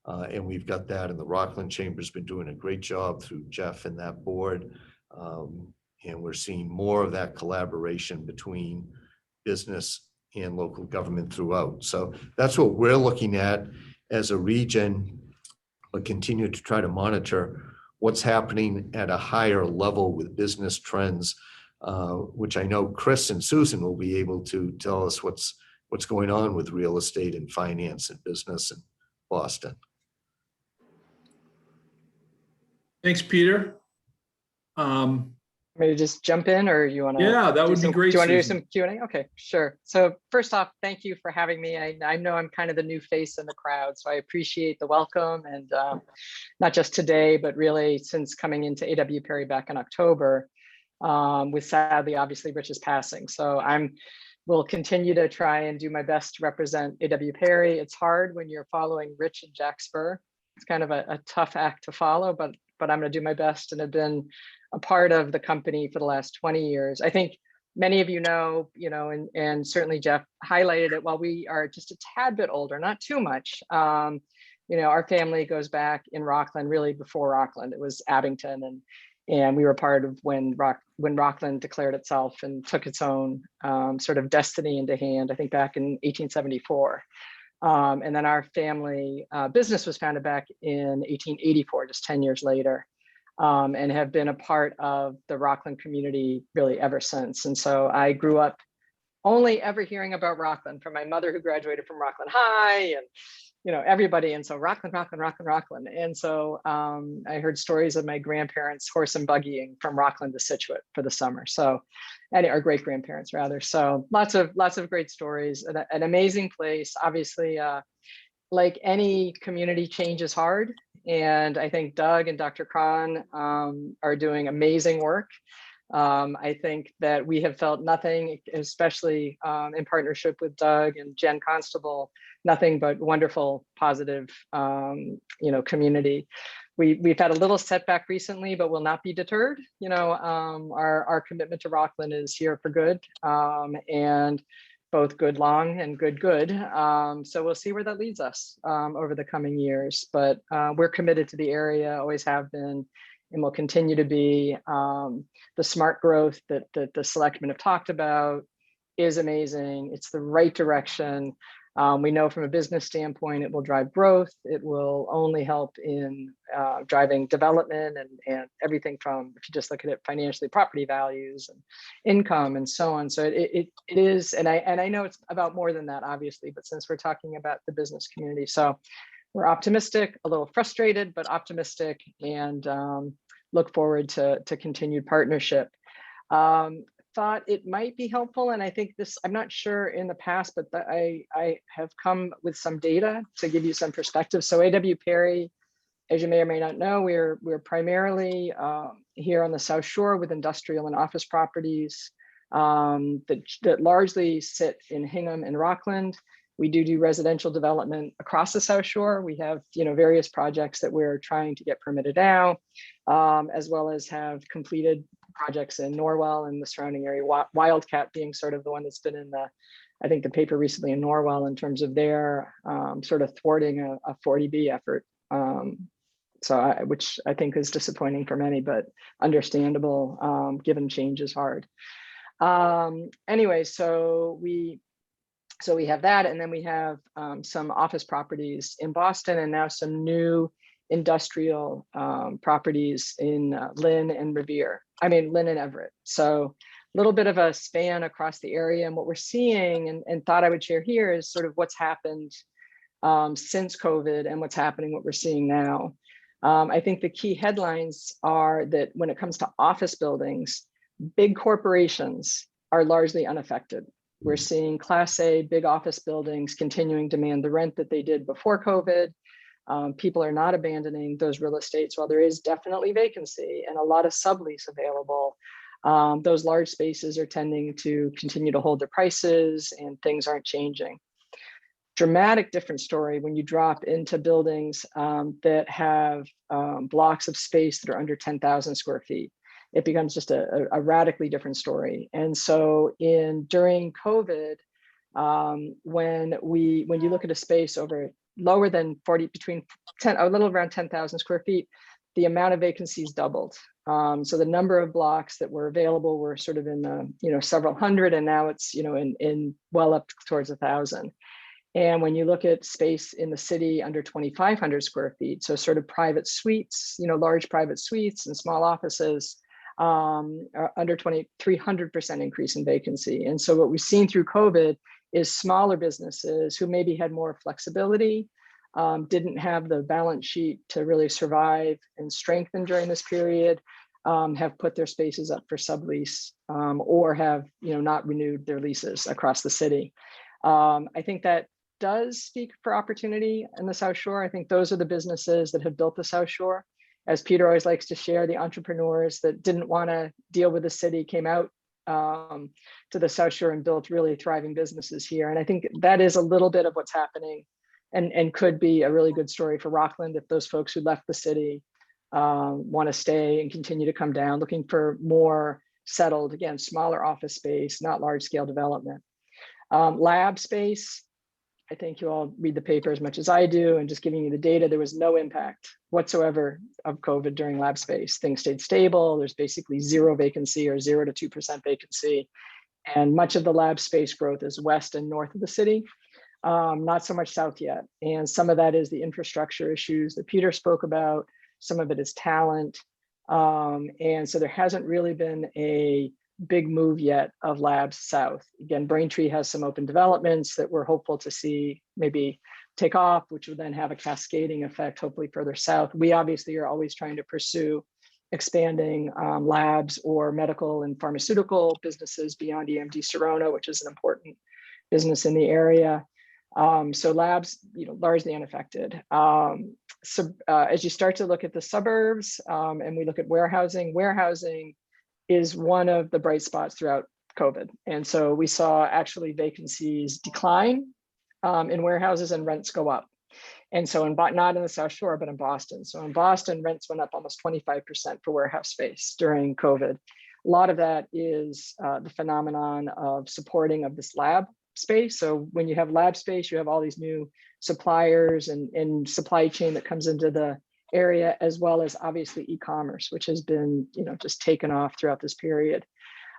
And we've got that, and the Rockland Chamber has been doing a great job through Jeff and that board. And we're seeing more of that collaboration between business and local government throughout. So that's what we're looking at as a region, but continue to try to monitor what's happening at a higher level with business trends, which I know Chris and Susan will be able to tell us what's going on with real estate and finance and business in Boston. Thanks, Peter. Maybe just jump in, or you want to? Yeah, that would be great. Do you want to do Susan. some Q&A? Okay, sure. So first off, thank you for having me. I know I'm kind of the new face in the crowd, so I appreciate the welcome, and not just today, but really since coming into A.W. Perry back in October, with sadly, obviously, Rich's passing. So will continue to try and do my best to represent A.W. Perry. It's hard when you're following Rich and Jack Spur. It's kind of a tough act to follow, but I'm going to do my best, and have been a part of the company for the last 20 years. I think many of you know, and certainly Jeff highlighted it, while we are just a tad bit older, not too much. Our family goes back in Rockland, really before Rockland. It was Abington, and we were part of when Rockland declared itself and took its own sort of destiny into hand, I think back in 1874. And then our family business was founded back in 1884, just 10 years later. And have been a part of the Rockland community really ever since. And so I grew up only ever hearing about Rockland from my mother, who graduated from Rockland High, and everybody. And so Rockland. And so I heard stories of my grandparents horse and buggying from Rockland to Scituate for the summer. So, and our great grandparents rather. So lots of great stories. An amazing place. Obviously, like any community, change is hard. And I think Doug and Dr. Cron are doing amazing work. I think that we have felt nothing, especially in partnership with Doug and Jen Constable, nothing but wonderful, positive, community. We've had a little setback recently, but will not be deterred. Our commitment to Rocklin is here for good, and both good long and good. So we'll see where that leads us over the coming years. But we're committed to the area, always have been, and will continue to be. The smart growth that the selectmen have talked about is amazing. It's the right direction. We know from a business standpoint, it will drive growth. It will only help in driving development and everything from, if you just look at it financially, property values and income and so on. So it is, and I know it's about more than that, obviously, but since we're talking about the business community, so we're optimistic, a little frustrated, but optimistic, and look forward to continued partnership. Thought it might be helpful, and I think this, I'm not sure in the past, but I have come with some data to give you some perspective. So A.W. Perry, as you may or may not know, we're primarily here on the South Shore with industrial and office properties that largely sit in Hingham and Rockland. We do residential development across the South Shore. We have various projects that we're trying to get permitted now, as well as have completed projects in Norwell and the surrounding area. Wildcat being sort of the one that's been in I think the paper recently in Norwell in terms of their sort of thwarting a 40B effort. Which I think is disappointing for many, but understandable given change is hard. Anyway, so we have that, and then we have some office properties in Boston, and now some new industrial properties in Lynn and Everett. So a little bit of a span across the area. And what we're seeing, and thought I would share here, is sort of what's happened since COVID and what's happening, what we're seeing now. I think the key headlines are that when it comes to office buildings, big corporations are largely unaffected. We're seeing Class A big office buildings continuing to demand the rent that they did before COVID. People are not abandoning those real estates while there is definitely vacancy and a lot of sublease available. Those large spaces are tending to continue to hold their prices, and things aren't changing. Dramatic different story when you drop into buildings that have blocks of space that are under 10,000 square feet. It becomes just a radically different story. And so during COVID, when you look at a space over lower than 40, between 10, a little around 10,000 square feet, the amount of vacancies doubled. So the number of blocks that were available were sort of in the several hundred, and now it's in well up towards 1,000. And when you look at space in the city under 2,500 square feet, so sort of private suites, large private suites and small offices, are under 300% increase in vacancy. And so what we've seen through COVID is smaller businesses who maybe had more flexibility, didn't have the balance sheet to really survive and strengthen during this period, have put their spaces up for sublease, or have not renewed their leases across the city. I think that does speak for opportunity in the South Shore. I think those are the businesses that have built the South Shore. As Peter always likes to share, the entrepreneurs that didn't want to deal with the city came out to the South Shore and built really thriving businesses here. And I think that is a little bit of what's happening, and could be a really good story for Rockland if those folks who left the city want to stay and continue to come down, looking for more settled, again, smaller office space, not large scale development. Lab space, I think you all read the paper as much as I do, and just giving you the data, there was no impact whatsoever of COVID during lab space. Things stayed stable. There's basically zero vacancy or 0 to 2% vacancy. And much of the lab space growth is west and north of the city, not so much south yet. And some of that is the infrastructure issues that Peter spoke about. Some of it is talent. And so there hasn't really been a big move yet of labs south. Again, Braintree has some open developments that we're hopeful to see maybe take off, which would then have a cascading effect, hopefully further south. We obviously are always trying to pursue expanding labs or medical and pharmaceutical businesses beyond EMD Serona, which is an important business in the area. So labs, largely unaffected. as you start to look at the suburbs and we look at warehousing is one of the bright spots throughout COVID. And so we saw actually vacancies decline in warehouses and rents go up. And so not in the South Shore, but in Boston. So in Boston, rents went up almost 25% for warehouse space during COVID. A lot of that is the phenomenon of supporting of this lab space. So when you have lab space, you have all these new suppliers and supply chain that comes into the area, as well as obviously e-commerce, which has been, just taken off throughout this period.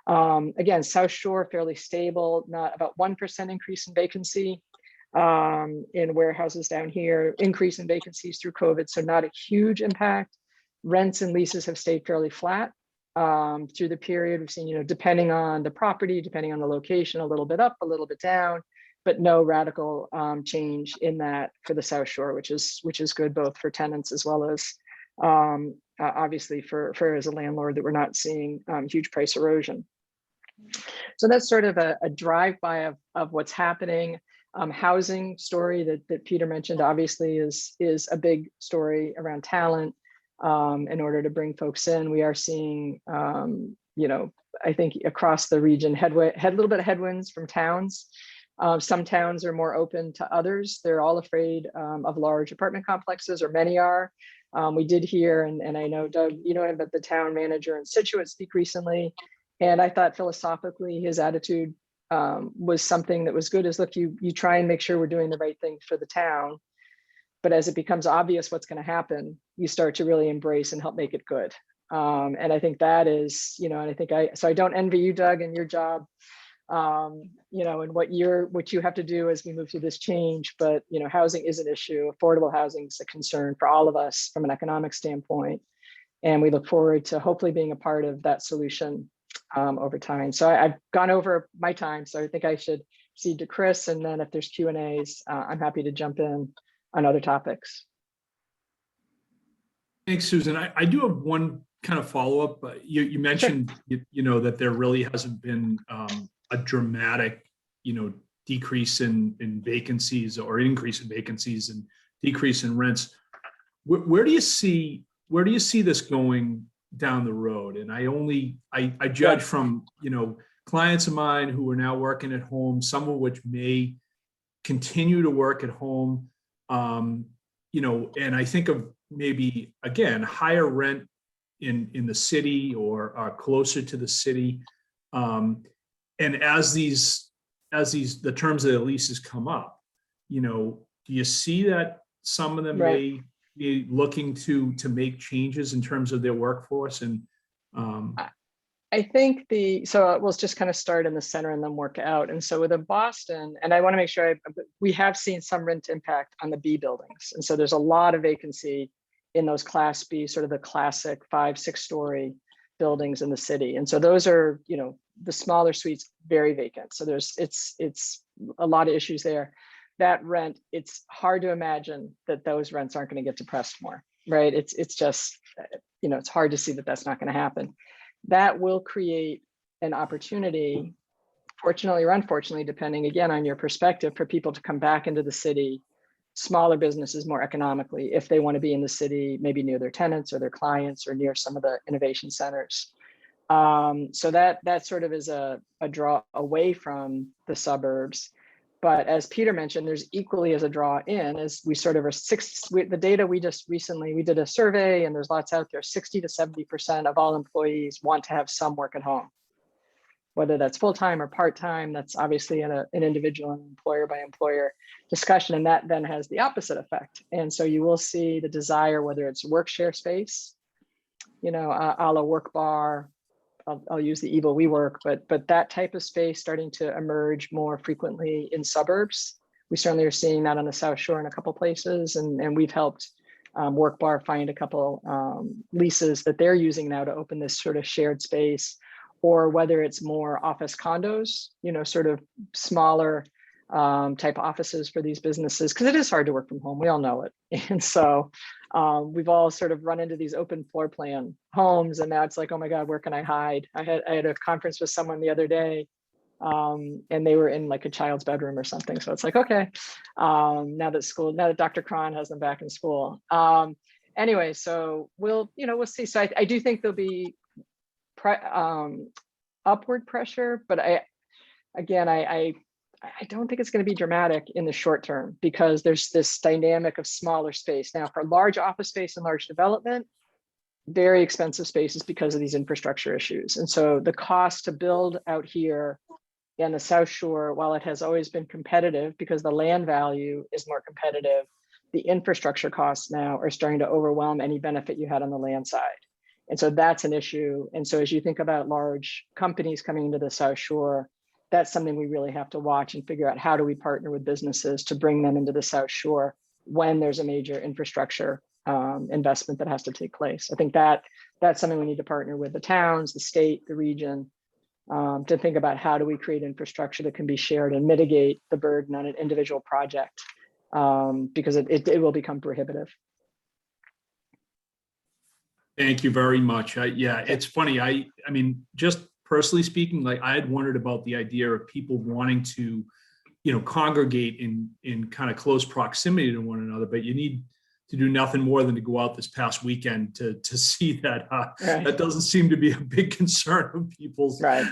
Again, South Shore, fairly stable, not about 1% increase in vacancy in warehouses down here, increase in vacancies through COVID. So not a huge impact. Rents and leases have stayed fairly flat through the period. We've seen, depending on the property, depending on the location, a little bit up, a little bit down, but no radical change in that for the South Shore, which is good both for tenants as well as obviously for as a landlord, that we're not seeing huge price erosion. So that's sort of a drive-by of what's happening. Housing story that Peter mentioned obviously is a big story around talent. In order to bring folks in, we are seeing, I think across the region, had a little bit of headwinds from towns. Some towns are more open to others. They're all afraid of large apartment complexes, or many are. We did hear, and I know Doug, about the town manager in Situate speak recently, and I thought philosophically his attitude was something that was good. Is look, you try and make sure we're doing the right thing for the town, but as it becomes obvious what's going to happen, you start to really embrace and help make it good. And I think that is, and I think I don't envy you, Doug, and your job, and what you have to do as we move through this change. But housing is an issue. Affordable housing is a concern for all of us from an economic standpoint, and we look forward to hopefully being a part of that solution over time. So I've gone over my time, so I think I should cede to Chris, and then if there's Q&As, I'm happy to jump in on other topics. Thanks, Susan. I do have one kind of follow-up. You mentioned, that there really hasn't been a dramatic, decrease in vacancies, or increase in vacancies and decrease in rents. Where do you see this going down the road? And I judge from, clients of mine who are now working at home, some of which may continue to work at home, and I think of maybe, again, higher rent in the city or closer to the city. And as the terms of the leases come up, do you see that some of them may be looking to make changes in terms of their workforce? And I think so we'll just kind of start in the center and then work out. And so within Boston, and I want to make sure we have seen some rent impact on the B buildings. And so there's a lot of vacancy in those Class B, sort of the classic 5-6 story buildings in the city. And so those are, the smaller suites, very vacant. So it's a lot of issues there. That rent, it's hard to imagine that those rents aren't going to get depressed more, right? It's just, it's hard to see that that's not going to happen. That will create an opportunity, fortunately or unfortunately, depending again on your perspective, for people to come back into the city, smaller businesses more economically, if they want to be in the city, maybe near their tenants or their clients or near some of the innovation centers. So that sort of is a draw away from the suburbs. But as Peter mentioned, there's equally as a draw in, as we sort of are the data we just recently, we did a survey, and there's lots out there, 60 to 70% of all employees want to have some work at home, whether that's full-time or part-time. That's obviously an individual and employer by employer discussion. And that then has the opposite effect. And so you will see the desire, whether it's work share space, a la work bar, I'll use the evil WeWork, but that type of space starting to emerge more frequently in suburbs. We certainly are seeing that on the South Shore in a couple places, and we've helped Work Bar find a couple leases that they're using now to open this sort of shared space, or whether it's more office condos, sort of smaller type offices for these businesses, because it is hard to work from home. We all know it. And so we've all sort of run into these open floor plan homes, and now it's like, oh my God, where can I hide? I had a conference with someone the other day And they were in like a child's bedroom or something. So it's like, okay, now that Dr. Cron has them back in school. Anyway, so we'll see. So I do think there'll be upward pressure, but I don't think it's going to be dramatic in the short term because there's this dynamic of smaller space. Now for large office space and large development, very expensive spaces because of these infrastructure issues. And so the cost to build out here in the South Shore, while it has always been competitive because the land value is more competitive, the infrastructure costs now are starting to overwhelm any benefit you had on the land side. And so that's an issue. And so as you think about large companies coming into the South Shore, that's something we really have to watch and figure out how do we partner with businesses to bring them into the South Shore when there's a major infrastructure investment that has to take place. I think that's something we need to partner with the towns, the state, the region, to think about how do we create infrastructure that can be shared and mitigate the burden on an individual project, because it will become prohibitive. Thank you very much. Yeah, it's funny. I mean, just personally speaking, like I had wondered about the idea of people wanting to, congregate in kind of close proximity to one another, but you need to do nothing more than to go out this past weekend to see that Right. that doesn't seem to be a big concern of people's Right.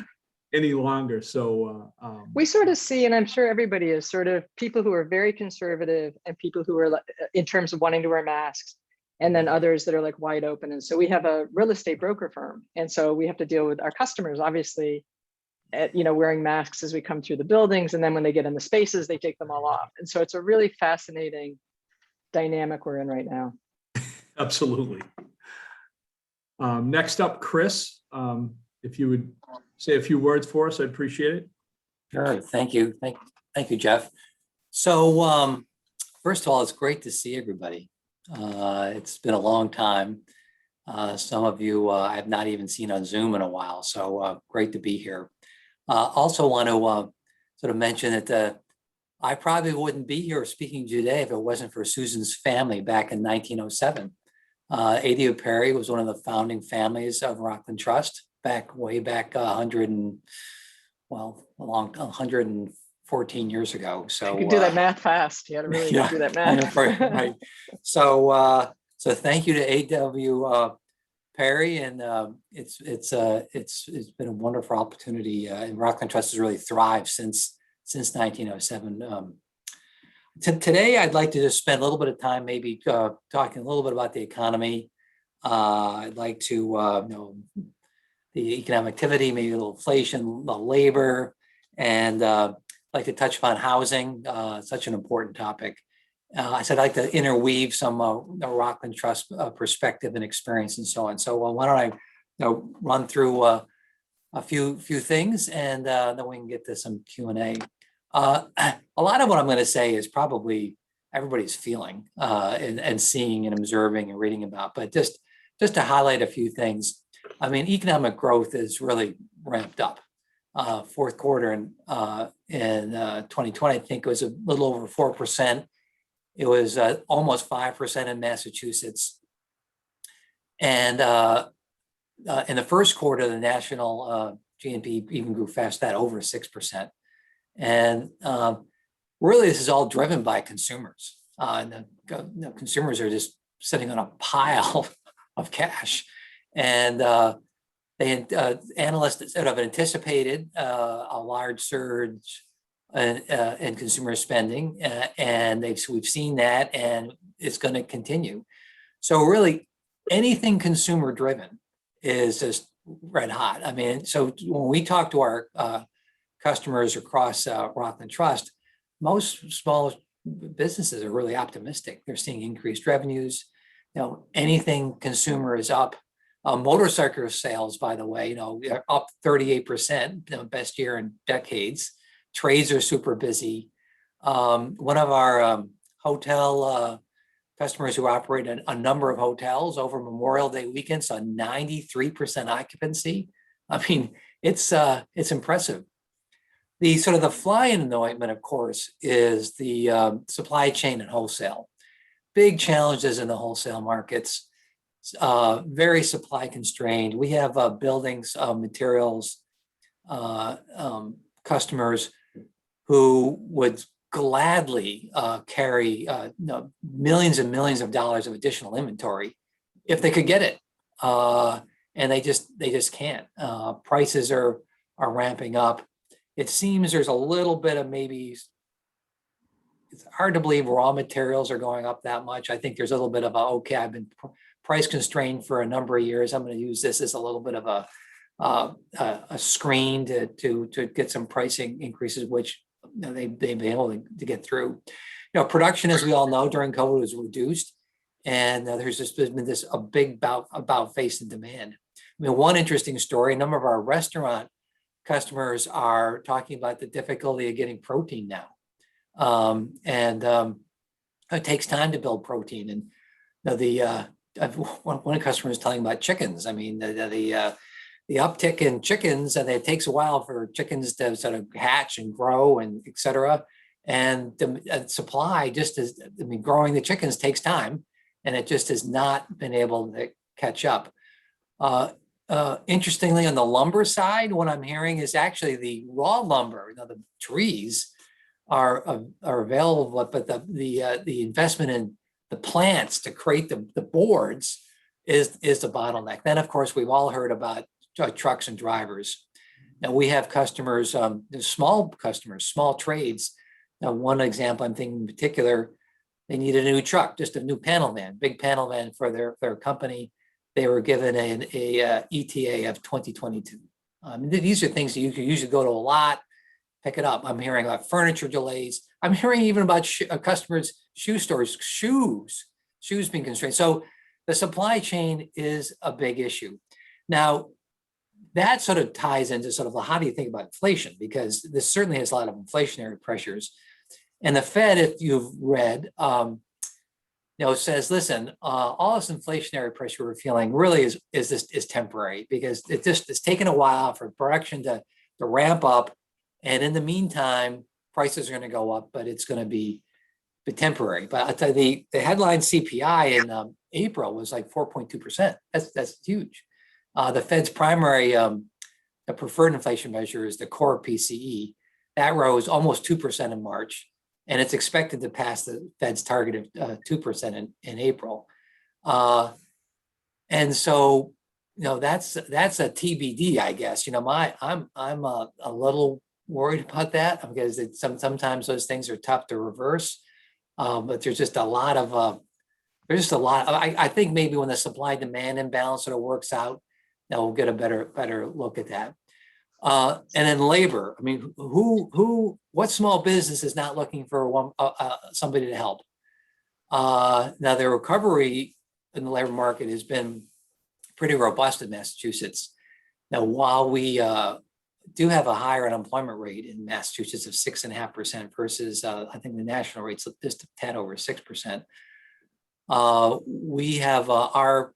any longer. So We sort of see, and I'm sure everybody is, sort of people who are very conservative and people who are in terms of wanting to wear masks, and then others that are like wide open. And so we have a real estate broker firm. And so we have to deal with our customers, obviously, wearing masks as we come through the buildings. And then when they get in the spaces, they take them all off. And so it's a really fascinating dynamic we're in right now. absolutely. Next up, Chris, if you would say a few words for us, I'd appreciate it. Sure. Thank you. Thank you, Jeff. So first of all, it's great to see everybody. It's been a long time. Some of you I've not even seen on Zoom in a while. So great to be here. Also want to sort of mention that I probably wouldn't be here speaking today if it wasn't for Susan's family back in 1907. A.W. Perry was one of the founding families of Rockland Trust way back 114 years ago. So You can do that math fast. You had to really do that math. Right. So thank you to A.W. Perry, and it's been a wonderful opportunity. And Rockland Trust has really thrived since 1907. Today, I'd like to just spend a little bit of time maybe talking a little bit about the economy. I'd like to the economic activity, maybe a little inflation, the labor, and like to touch upon housing, such an important topic. I said I'd like to interweave some Rockland Trust perspective and experience and so on. So why don't I run through a few things, and then we can get to some Q&A. A lot of what I'm going to say is probably everybody's feeling and seeing and observing and reading about, but just to highlight a few things. I mean, economic growth is really ramped up. Fourth quarter in 2020, I think it was a little over 4%. It was almost 5% in Massachusetts. And in the first quarter, the national GNP even grew fast, that over 6%. And really, this is all driven by consumers. Consumers are just sitting on a pile of cash. And analysts sort of anticipated a large surge in consumer spending, and we've seen that, and it's going to continue. So really, anything consumer driven is just red hot. I mean, so when we talk to our customers across Rockland Trust, most small businesses are really optimistic. They're seeing increased revenues. Anything consumer is up. Motorcycle sales, by the way, are up 38%, best year in decades. Trades are super busy. One of our hotel customers who operate a number of hotels over Memorial Day weekend saw 93% occupancy. I mean, it's impressive. The sort of the fly in the ointment, of course, is the supply chain and wholesale. Big challenges in the wholesale markets. Very supply constrained. We have buildings, materials, customers who would gladly carry millions and millions of dollars of additional inventory if they could get it. And they just can't. Prices are ramping up. It seems there's a little bit of maybe, it's hard to believe raw materials are going up that much. I think there's a little bit of a, okay, I've been price constrained for a number of years. I'm going to use this as a little bit of a screen to get some pricing increases, which they've been able to get through. Production, as we all know, during COVID was reduced, and there's just been this a big about face and demand. I mean, one interesting story: a number of our restaurant customers are talking about the difficulty of getting protein now, it takes time to build protein. And one customer was telling about chickens. I mean, the uptick in chickens, and it takes a while for chickens to sort of hatch and grow and et cetera. And the supply growing the chickens takes time, and it just has not been able to catch up. Interestingly, on the lumber side, what I'm hearing is actually the raw lumber, the trees are available, but the investment in the plants to create the boards is the bottleneck. Then, of course, we've all heard about trucks and drivers. Now we have customers, small customers, small trades. Now, one example I'm thinking in particular, they needed a new truck, just a new panel van, big panel van for their company. They were given an ETA of 2022. These are things that you can usually go to a lot, pick it up. I'm hearing about furniture delays. I'm hearing even about customers, shoe stores, shoes being constrained. So the supply chain is a big issue. Now, that sort of ties into sort of how do you think about inflation? Because this certainly has a lot of inflationary pressures. And the Fed, if you've read, says, listen, all this inflationary pressure we're feeling really is temporary, because it's taken a while for production to ramp up. And in the meantime, prices are going to go up, but it's going to be temporary. But I'll tell you, the headline CPI in April was like 4.2%. That's huge. The Fed's primary, the preferred inflation measure is the core PCE. That rose almost 2% in March, and it's expected to pass the Fed's target of 2% in April. And so, that's a TBD, I guess. I'm a little worried about that, because sometimes those things are tough to reverse. But there's just a lot of, I think maybe when the supply demand imbalance sort of works out, now we'll get a better look at that. And then labor. I mean, what small business is not looking for somebody to help? Now, the recovery in the labor market has been pretty robust in Massachusetts. Now, while we do have a higher unemployment rate in Massachusetts of 6.5% versus I think the national rate's just a tad over 6%. We have our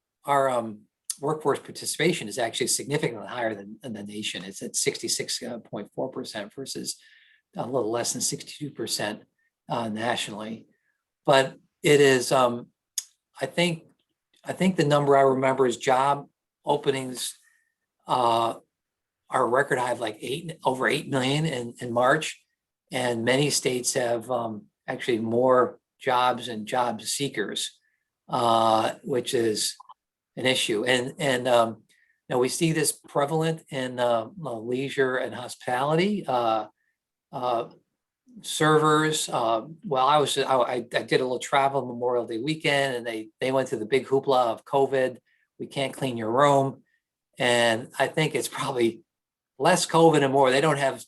workforce participation is actually significantly higher than the nation. It's at 66.4% versus a little less than 62% nationally. But it is, I think the number I remember is job openings are a record high of like over 8 million in March, and many states have actually more jobs and job seekers, which is an issue. And now we see this prevalent in leisure and hospitality. Servers. I did a little travel Memorial Day weekend, and they went through the big hoopla of COVID. We can't clean your room, and I think it's probably less COVID and more they don't have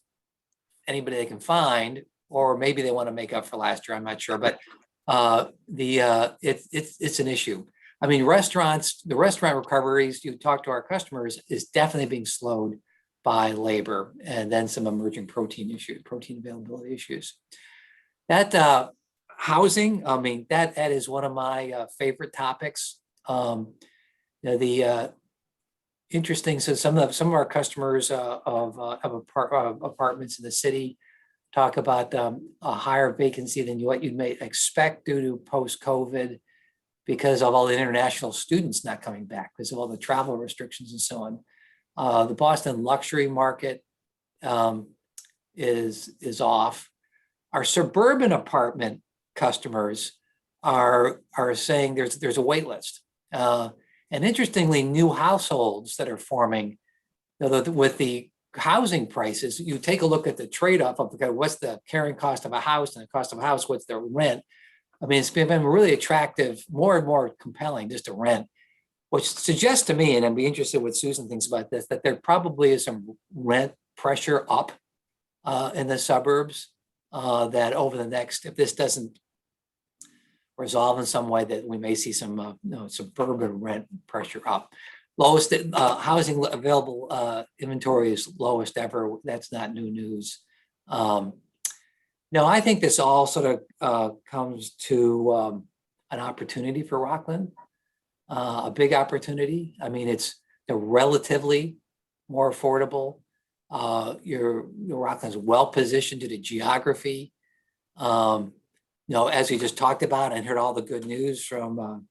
anybody they can find, or maybe they want to make up for last year. I'm not sure, but it's an issue. I mean, the restaurant recoveries, you talk to our customers, is definitely being slowed by labor, and then some emerging protein availability issues. That housing, I mean, that is one of my favorite topics. Interesting. So some of our customers of apartments in the city talk about a higher vacancy than what you may expect due to post-COVID, because of all the international students not coming back, because of all the travel restrictions and so on. The Boston luxury market is off. Our suburban apartment customers are saying there's a wait list. And interestingly, new households that are forming, with the housing prices, you take a look at the trade-off of, okay, what's the carrying cost of a house and the cost of a house, what's the rent? I mean, it's been really attractive, more and more compelling just to rent, which suggests to me, and I'd be interested what Susan thinks about this, that there probably is some rent pressure up in the suburbs that over the next, if this doesn't resolve in some way, that we may see some suburban rent pressure up. Lowest housing available inventory is lowest ever. That's not new news. No, I think this all sort of comes to an opportunity for Rocklin, a big opportunity. I mean, it's relatively more affordable. Your Rocklin's well positioned to the geography. As we just talked about and heard all the good news from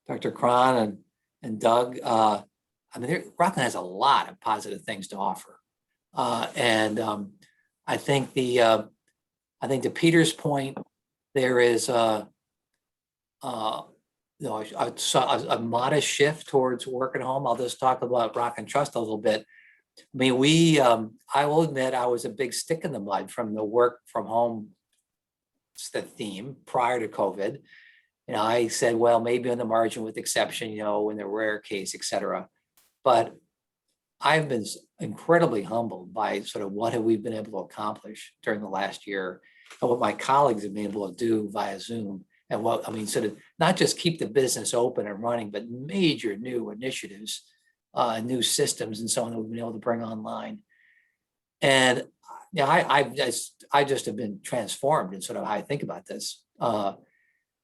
Dr. Cron and Doug. I mean, Rocklin has a lot of positive things to offer, and I think to Peter's point, there is a modest shift towards work at home. I'll just talk about Rockland Trust a little bit. I mean, I will admit I was a big stick in the mud from the work from home theme prior to COVID. I said, well, maybe on the margin with exception, in the rare case, et cetera. But I've been incredibly humbled by sort of what have we been able to accomplish during the last year and what my colleagues have been able to do via Zoom. And sort of not just keep the business open and running, but major new initiatives, new systems and so on that we've been able to bring online. And I just have been transformed in sort of how I think about this.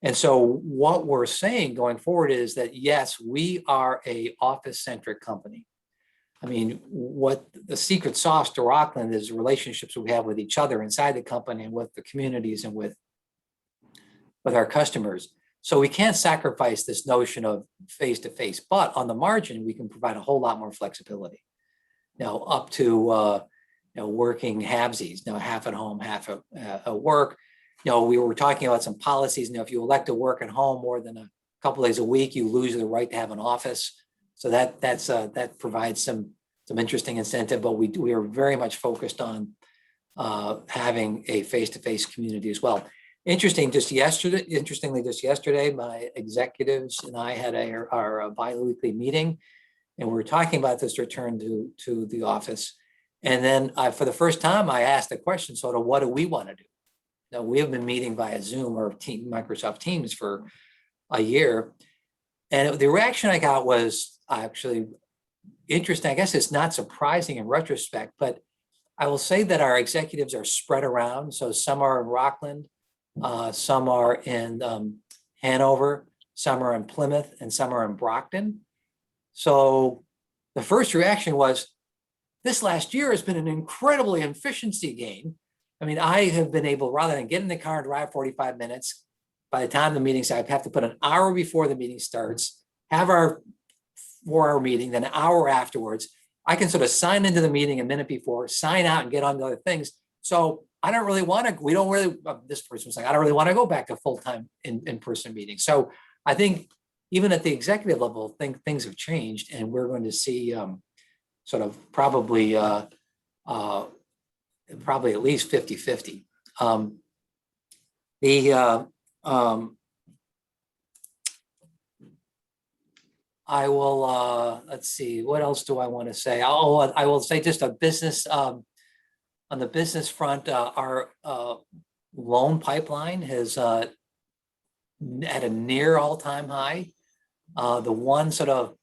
And so what we're saying going forward is that, yes, we are a office-centric company. I mean, what the secret sauce to Rocklin is relationships we have with each other inside the company and with the communities and with our customers. So we can't sacrifice this notion of face-to-face, but on the margin, we can provide a whole lot more flexibility. Now, up to working halvesies, half at home, half at work. We were talking about some policies. If you elect to work at home more than a couple days a week, you lose the right to have an office. So that provides some interesting incentive. But we are very much focused on having a face-to-face community as well. Interestingly, just yesterday, my executives and I had our bi-weekly meeting, and we were talking about this return to the office. And then for the first time, I asked the question, sort of, what do we want to do? Now, we have been meeting via Zoom or Microsoft Teams for a year. And the reaction I got was actually interesting. I guess it's not surprising in retrospect, but I will say that our executives are spread around. So some are in Rockland, some are in Hanover, some are in Plymouth, and some are in Brockton. So the first reaction was, this last year has been an incredibly efficiency gain. I mean, I have been able, rather than get in the car and drive 45 minutes, by the time the meeting starts, I have to put an hour before the meeting starts, have our 4-hour meeting, then an hour afterwards. I can sort of sign into the meeting a minute before, sign out and get on to other things. So I don't really want to, this person was like, I don't really want to go back to full-time in-person meetings. So I think even at the executive level, things have changed, and we're going to see sort of probably at least 50-50. I will, let's see, what else do I want to say? I will say just a business, on the business front, our loan pipeline has at a near all-time high. The one sort of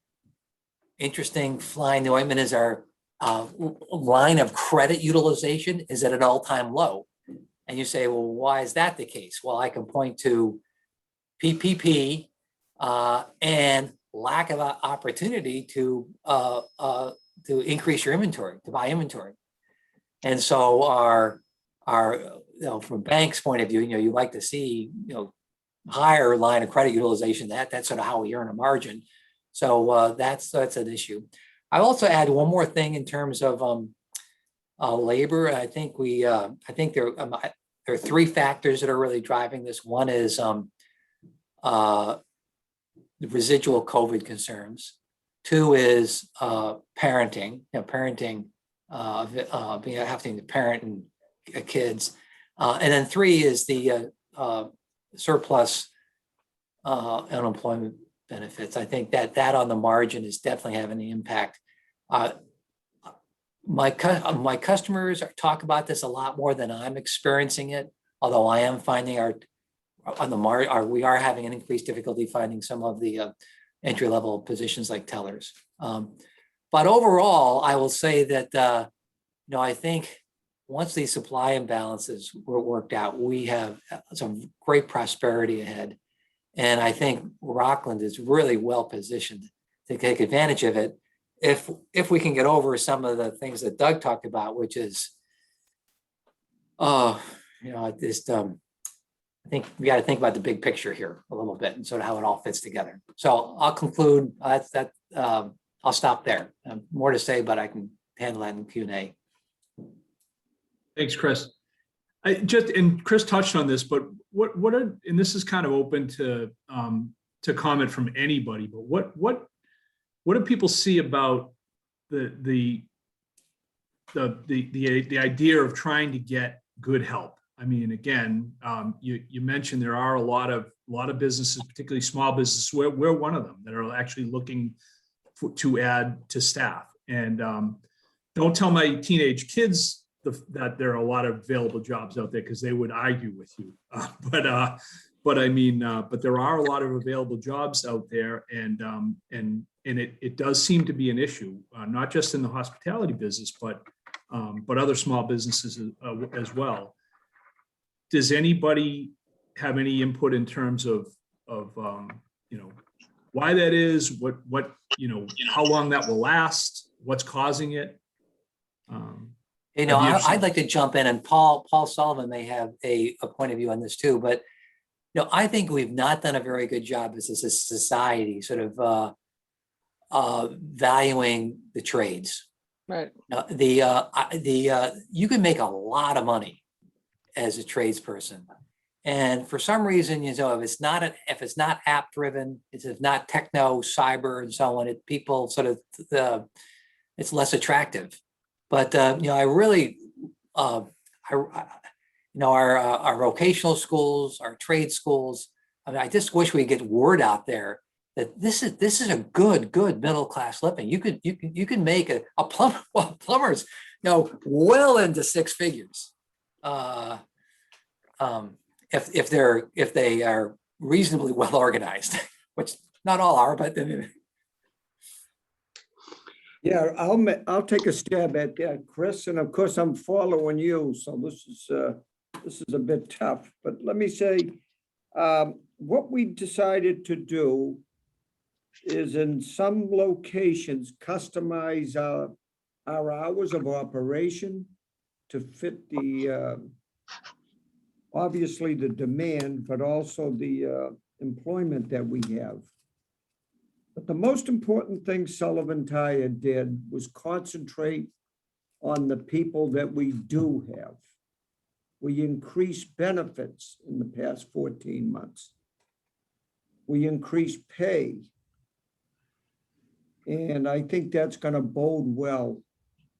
interesting fly in the ointment is our line of credit utilization is at an all-time low. And you say, well, why is that the case? Well, I can point to PPP and lack of opportunity to increase your inventory, to buy inventory. And so our from a bank's point of view, you like to see, higher line of credit utilization. That's sort of how we earn a margin. So that's an issue. I also add one more thing in terms of labor. I think there are three factors that are really driving this. One is the residual COVID concerns. Two is parenting, having to parent and kids. And then three is the surplus unemployment benefits. I think that on the margin is definitely having an impact. My customers talk about this a lot more than I'm experiencing it, although I am finding we are having an increased difficulty finding some of the entry-level positions like tellers. But overall, I will say that I think once these supply imbalances were worked out, we have some great prosperity ahead. And I think Rockland is really well positioned to take advantage of it if we can get over some of the things that Doug talked about, which is, I think we got to think about the big picture here a little bit and sort of how it all fits together. So I'll conclude. I'll stop there. More to say, but I can handle that in Q&A. Thanks, Chris. And Chris touched on this, but and this is kind of open to comment from anybody, but what do people see about the idea of trying to get good help? I mean, again, you mentioned there are a lot of businesses, particularly small businesses. We're one of them that are actually looking to add to staff. And don't tell my teenage kids that there are a lot of available jobs out there, because they would argue with you. But I mean, but there are a lot of available jobs out there, and it does seem to be an issue, not just in the hospitality business, but other small businesses as well. Does anybody have any input in terms of why that is, what how long that will last, what's causing it? I'd like to jump in, and Paul Sullivan may have a point of view on this too, but I think we've not done a very good job as a society sort of valuing the trades. Right. You can make a lot of money as a tradesperson, and for some reason, if it's not app driven, if it's not techno, cyber, and so on, people sort of it's less attractive. But I really, our vocational schools, our trade schools. I mean, I just wish we could get word out there that this is a good middle class living. You can make a plumber, plumbers, well into six figures, if they are reasonably well organized, which not all are, but. Yeah, I'll take a stab at that, Chris, and of course I'm following you, so this is a bit tough. But let me say, what we decided to do is in some locations customize our hours of operation to fit the obviously the demand, but also the employment that we have. But the most important thing Sullivan Tire did was concentrate on the people that we do have. We increased benefits in the past 14 months. We increased pay. And I think that's going to bode well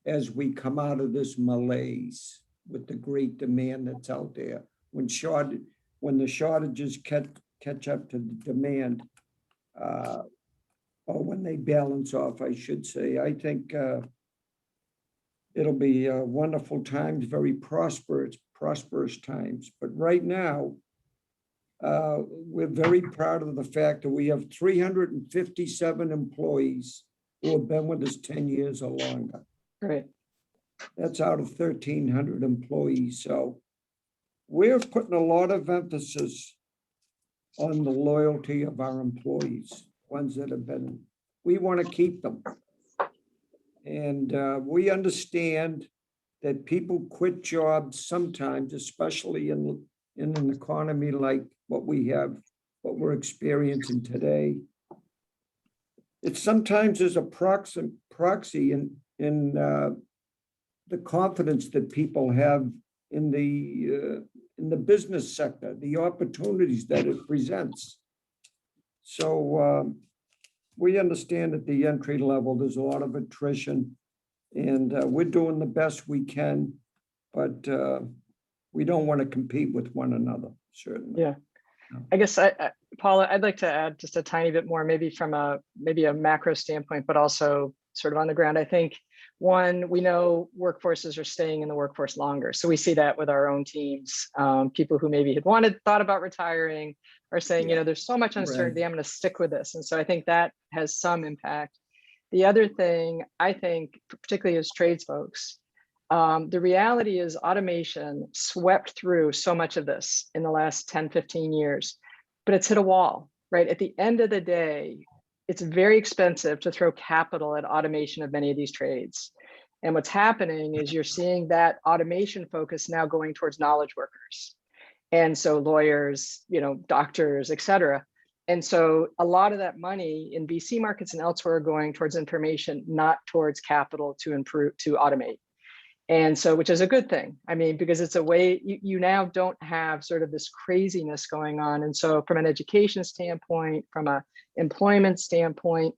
as we come out of this malaise with the great demand that's out there. When the shortages catch up to the demand, or when they balance off, I should say. I think it'll be wonderful times, very prosperous times. But right now, we're very proud of the fact that we have 357 employees who have been with us 10 years or longer. Great. That's out of 1,300 employees. So we're putting a lot of emphasis on the loyalty of our employees. Ones that have been, we want to keep them. And we understand that people quit jobs sometimes, especially in an economy like what we're experiencing today. It sometimes is a proxy in the confidence that people have in the business sector, the opportunities that it presents. So we understand at the entry level, there's a lot of attrition, and we're doing the best we can, but we don't want to compete with one another, certainly. Yeah. I guess, Paula, I'd like to add just a tiny bit more, maybe from a macro standpoint, but also sort of on the ground. I think, one, we know workforces are staying in the workforce longer. So we see that with our own teams. People who maybe had thought about retiring are saying, you know, there's so much uncertainty, I'm going to stick with this. And so I think that has some impact. The other thing, I think, particularly as trades folks, the reality is automation swept through so much of this in the last 10, 15 years, but it's hit a wall, right? At the end of the day, it's very expensive to throw capital at automation of many of these trades. And what's happening is you're seeing that automation focus now going towards knowledge workers. And so lawyers, you know, doctors, et cetera. And so a lot of that money in VC markets and elsewhere are going towards information, not towards capital to improve, to automate. And so, which is a good thing. I mean, because it's a way you now don't have sort of this craziness going on. And so from an education standpoint, from an employment standpoint,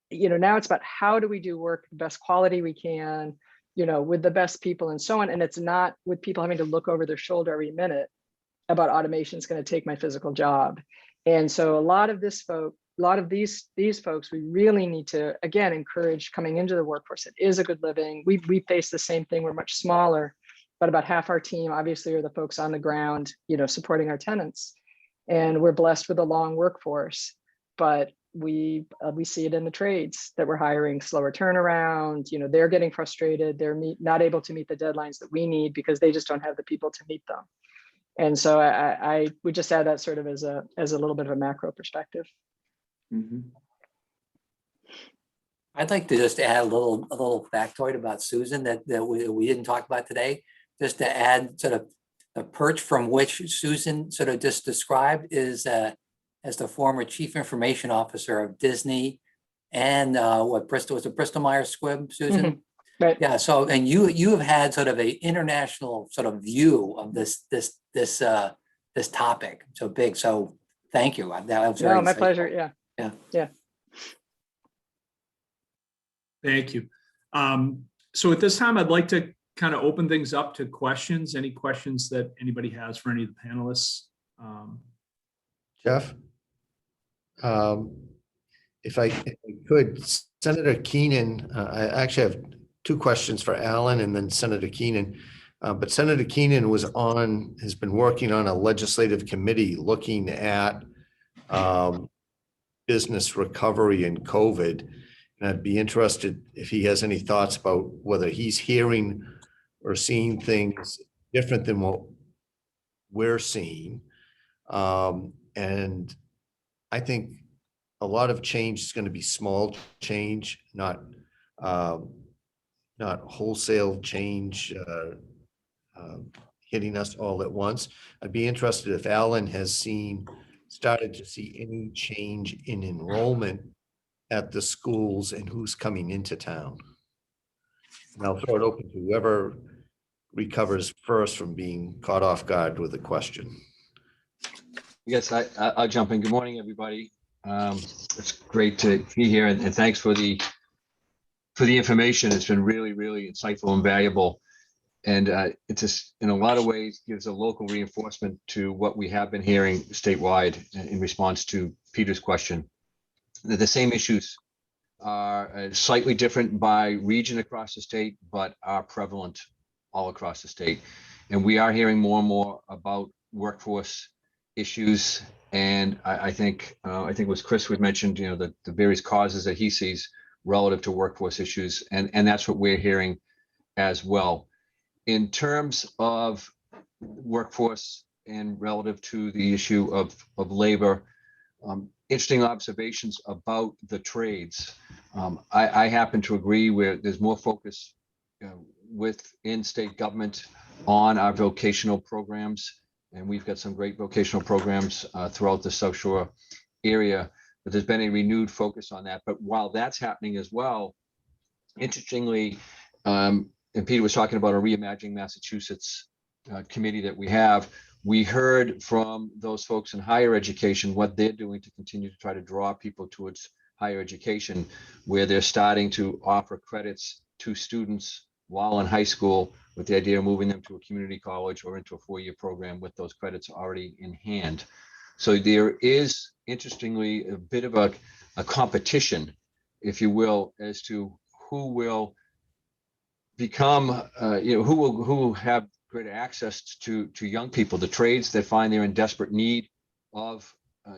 you know, now it's about how do we do work the best quality we can, you know, with the best people and so on. And it's not with people having to look over their shoulder every minute about automation is going to take my physical job. And so a lot of these folks, we really need to, again, encourage coming into the workforce. It is a good living. We face the same thing. We're much smaller, but about half our team obviously are the folks on the ground, you know, supporting our tenants. And we're blessed with a long workforce, but we see it in the trades that we're hiring slower turnaround. You know, they're getting frustrated. They're not able to meet the deadlines that we need because they just don't have the people to meet them. And so I would just add that sort of as a little bit of a macro perspective. Mhm. I'd like to just add a little factoid about Susan that we didn't talk about today, just to add sort of the perch from which Susan sort of just described is as the former chief information officer of Disney and Bristol, was it Bristol Myers Squibb, Susan? Mm-hmm. Right. Yeah. So, and you have had sort of a international sort of view of this topic. So big. So thank you. That was very No, my insightful. pleasure. Yeah. Yeah. Yeah. Thank you. So at this time, I'd like to kind of open things up to questions. Any questions that anybody has for any of the panelists? Jeff? If I could, Senator Keenan, I actually have two questions for Alan and then Senator Keenan. But Senator Keenan has been working on a legislative committee looking at business recovery and COVID. And I'd be interested if he has any thoughts about whether he's hearing or seeing things different than what we're seeing. And I think a lot of change is going to be small change, not wholesale change hitting us all at once. I'd be interested if Alan has started to see any change in enrollment at the schools and who's coming into town. And I'll throw it open to whoever recovers first from being caught off guard with a question. Yes, I'll jump in. Good morning, everybody. It's great to be here, and thanks for the information. It's been really, really insightful and valuable. And it just, in a lot of ways, gives a local reinforcement to what we have been hearing statewide in response to Peter's question. The same issues are slightly different by region across the state, but are prevalent all across the state. And we are hearing more and more about workforce issues. And I think it was Chris who had mentioned, you know, the various causes that he sees relative to workforce issues. And that's what we're hearing as well. In terms of workforce and relative to the issue of labor, interesting observations about the trades. I happen to agree where there's more focus within state government on our vocational programs. And we've got some great vocational programs throughout the South Shore area, but there's been a renewed focus on that. But while that's happening as well, interestingly, and Peter was talking about a Reimagining Massachusetts committee that we have. We heard from those folks in higher education what they're doing to continue to try to draw people towards higher education, where they're starting to offer credits to students while in high school, with the idea of moving them to a community college or into a four-year program with those credits already in hand. So there is, interestingly, a bit of a competition, if you will, as to who will become, who will have greater access to young people, the trades that find they're in desperate need of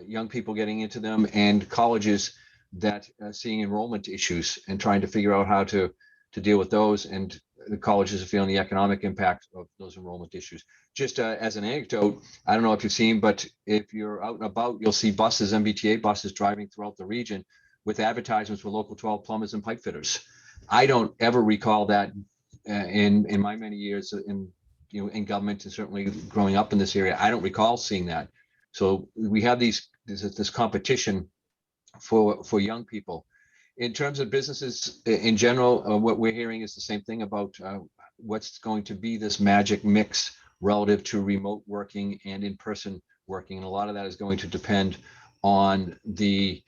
young people getting into them, and colleges that are seeing enrollment issues and trying to figure out how to deal with those, and the colleges are feeling the economic impact of those enrollment issues. Just as an anecdote, I don't know if you've seen, but if you're out and about, you'll see buses, MBTA buses driving throughout the region with advertisements for local 12 plumbers and pipe fitters. I don't ever recall that in my many years in government, and certainly growing up in this area. I don't recall seeing that. So we have this competition for young people. In terms of businesses in general, what we're hearing is the same thing about what's going to be this magic mix relative to remote working and in-person working. And a lot of that is going to depend on the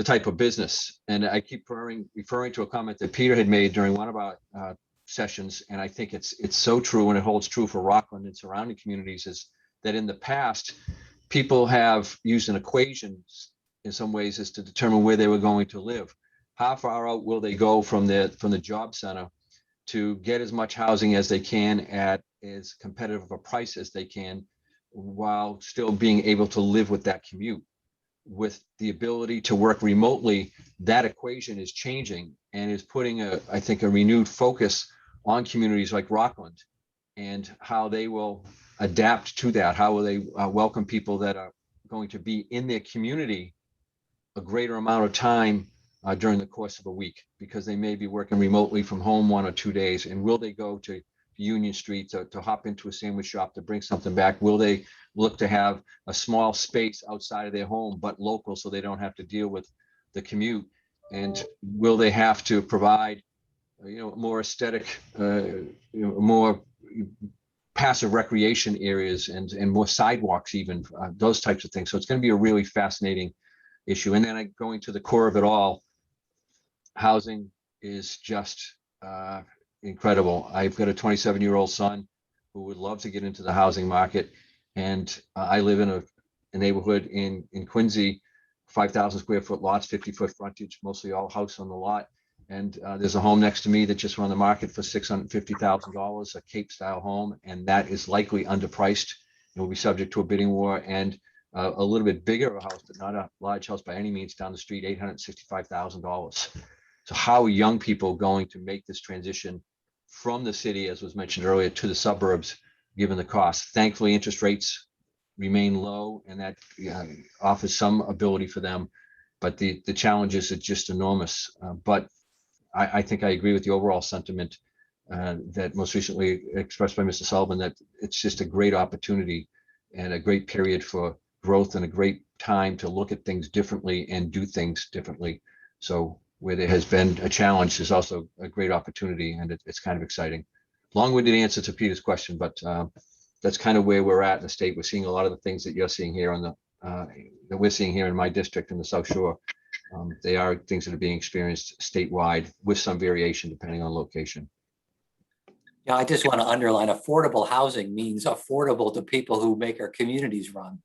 type of business. And I keep referring to a comment that Peter had made during one of our sessions, and I think it's so true, and it holds true for Rockland and surrounding communities, is that in the past, people have used an equation in some ways as to determine where they were going to live. How far out will they go from the job center to get as much housing as they can at as competitive a price as they can, while still being able to live with that commute? With the ability to work remotely, that equation is changing and is putting I think a renewed focus on communities like Rockland and how they will adapt to that. How will they welcome people that are going to be in their community a greater amount of time during the course of a week, because they may be working remotely from home 1 or 2 days. And will they go to Union Street to hop into a sandwich shop to bring something back? Will they look to have a small space outside of their home, but local, so they don't have to deal with the commute? And will they have to provide, more aesthetic, more passive recreation areas and more sidewalks, even those types of things? So it's going to be a really fascinating issue. And then going to the core of it all, housing is just incredible. I've got a 27-year-old son who would love to get into the housing market. And I live in a neighborhood in Quincy, 5,000 square foot lots, 50-foot frontage, mostly all house on the lot. And there's a home next to me that just went on the market for $650,000, a Cape style home. And that is likely underpriced and will be subject to a bidding war. And a little bit bigger of a house, but not a large house by any means, down the street, $865,000. So how are young people going to make this transition from the city, as was mentioned earlier, to the suburbs, given the cost? Thankfully, interest rates remain low, and that offers some ability for them. But the challenges are just enormous. But I think I agree with the overall sentiment that most recently expressed by Mr. Sullivan, that it's just a great opportunity and a great period for growth and a great time to look at things differently and do things differently. So where there has been a challenge, there's also a great opportunity, and it's kind of exciting. Long-winded answer to Peter's question, but that's kind of where we're at in the state. We're seeing a lot of the things that you're seeing here on that we're seeing here in my district in the South Shore. They are things that are being experienced statewide with some variation depending on location. Yeah, I just want to underline, affordable housing means affordable to people who make our communities run.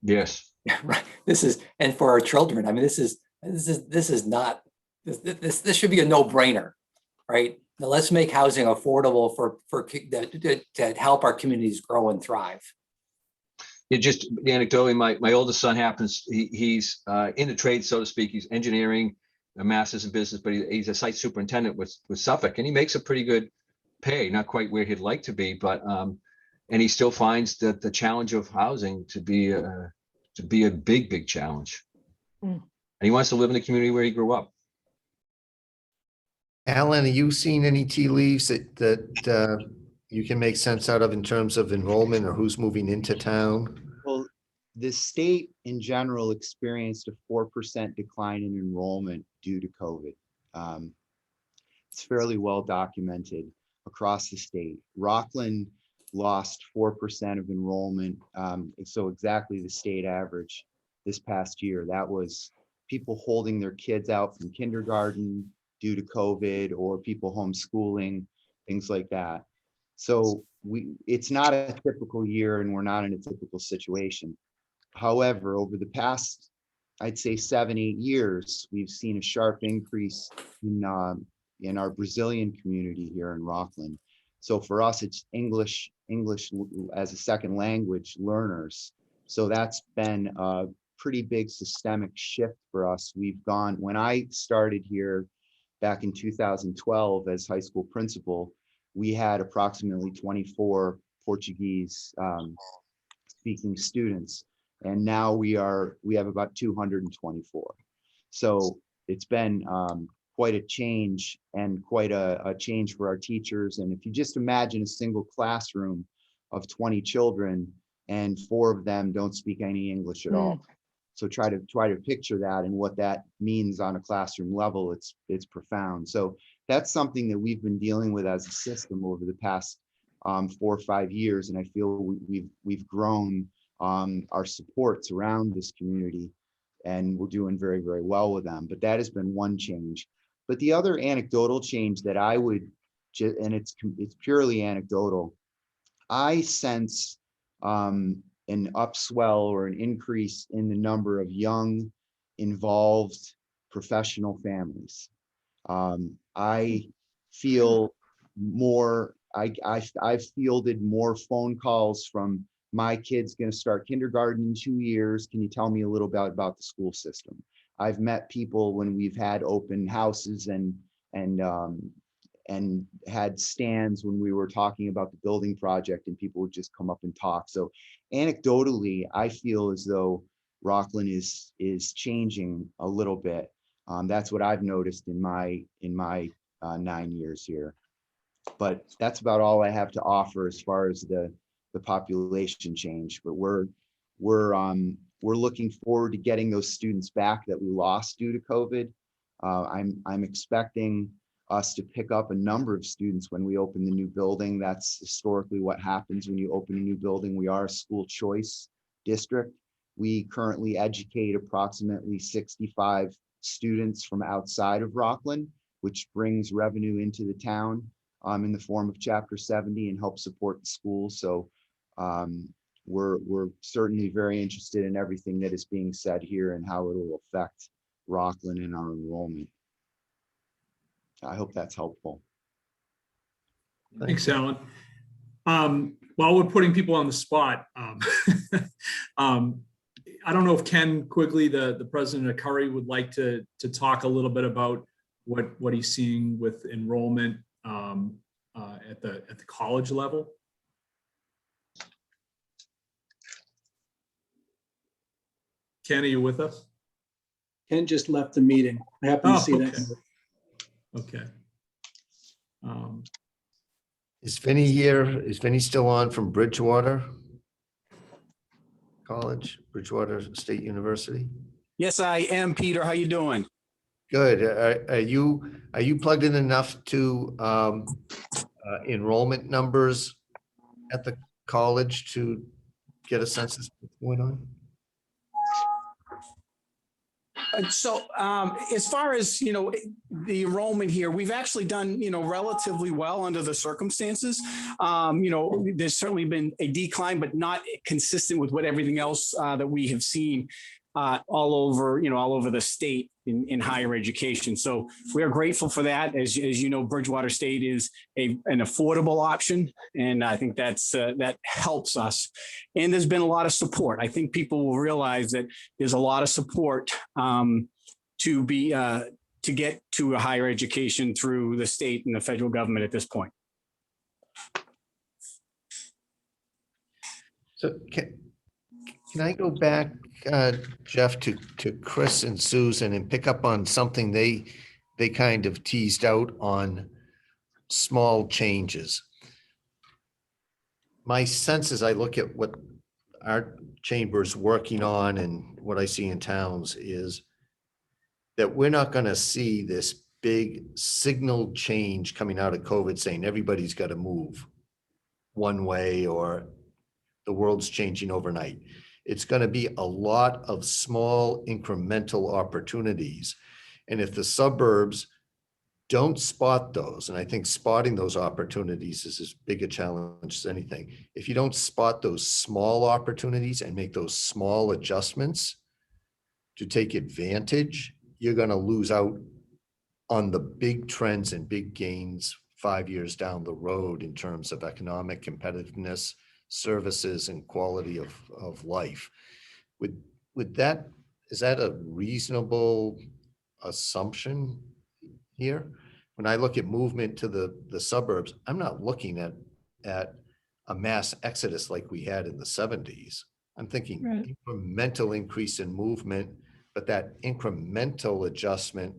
Yes. Right. And for our children, I mean, this should be a no-brainer, right? Now let's make housing affordable to help our communities grow and thrive. It just anecdotally, my oldest son he's in the trade, so to speak. He's engineering, a master's in business, but he's a site superintendent with Suffolk, and he makes a pretty good pay, not quite where he'd like to be, but and he still finds that the challenge of housing to be a big challenge. And he wants to live in the community where he grew up. Alan, are you seeing any tea leaves that you can make sense out of in terms of enrollment or who's moving into town? Well, the state in general experienced a 4% decline in enrollment due to COVID. It's fairly well documented. across the state. Rockland lost 4% of enrollment, so exactly the state average this past year. That was people holding their kids out from kindergarten due to COVID, or people homeschooling, things like that. So it's not a typical year, and we're not in a typical situation. However, over the past, I'd say 7-8 years, we've seen a sharp increase in our Brazilian community here in Rockland. So for us, it's English as a second language learners. So that's been a pretty big systemic shift for us. When I started here back in 2012 as high school principal, we had approximately 24 Portuguese speaking students. And now we have about 224. So it's been quite a change, and quite a change for our teachers. And if you just imagine a single classroom of 20 children and 4 of them don't speak any English at all. So try to picture that and what that means on a classroom level. It's profound. So that's something that we've been dealing with as a system over the past 4 or 5 years. And I feel we've grown our supports around this community, and we're doing very, very well with them. But that has been one change. But the other anecdotal change that I would, and it's purely anecdotal, I sense an upswell or an increase in the number of young, involved professional families. I feel more, I've fielded more phone calls from, my kid's going to start kindergarten in 2 years. Can you tell me a little bit about the school system? I've met people when we've had open houses and had stands when we were talking about the building project, and people would just come up and talk. So anecdotally, I feel as though Rocklin is changing a little bit. That's what I've noticed in my 9 years here. But that's about all I have to offer as far as the population change. But we're looking forward to getting those students back that we lost due to COVID. I'm expecting us to pick up a number of students when we open the new building. That's historically what happens when you open a new building. We are a school choice district. We currently educate approximately 65 students from outside of Rockland, which brings revenue into the town in the form of Chapter 70 and helps support the schools. So we're certainly very interested in everything that is being said here and how it will affect Rockland and our enrollment. I hope that's helpful. Thanks, Alan. While we're putting people on the spot, I don't know if Ken Quigley, the president of Curry, would like to talk a little bit about what he's seeing with enrollment at the college level. Ken, are you with us? Ken just left the meeting. I happen to see that. Okay. Is Vinny here? Is Vinny still on from Bridgewater College, Bridgewater State University? Yes, I am, Peter. How you doing? Good. Are you plugged in enough to enrollment numbers at the college to get a sense of what's going on? So as far as, the enrollment here, we've actually done, relatively well under the circumstances. There's certainly been a decline, but not consistent with what everything else that we have seen all over the state in higher education. So we are grateful for that. As you know, Bridgewater State is an affordable option, and I think that helps us. And there's been a lot of support. I think people will realize that there's a lot of support to get to a higher education through the state and the federal government at this point. So can I go back, Jeff, to Chris and Susan and pick up on something they kind of teased out on small changes? My sense as I look at what our chamber is working on and what I see in towns is that we're not going to see this big signal change coming out of COVID saying everybody's got to move one way or the world's changing overnight. It's going to be a lot of small incremental opportunities. And if the suburbs don't spot those, and I think spotting those opportunities is as big a challenge as anything. If you don't spot those small opportunities and make those small adjustments to take advantage, you're going to lose out on the big trends and big gains 5 years down the road in terms of economic competitiveness, services, and quality of life. Would that, is that a reasonable assumption here? When I look at movement to the suburbs, I'm not looking at a mass exodus like we had in the 70s. I'm thinking Right. incremental increase in movement, but that incremental adjustment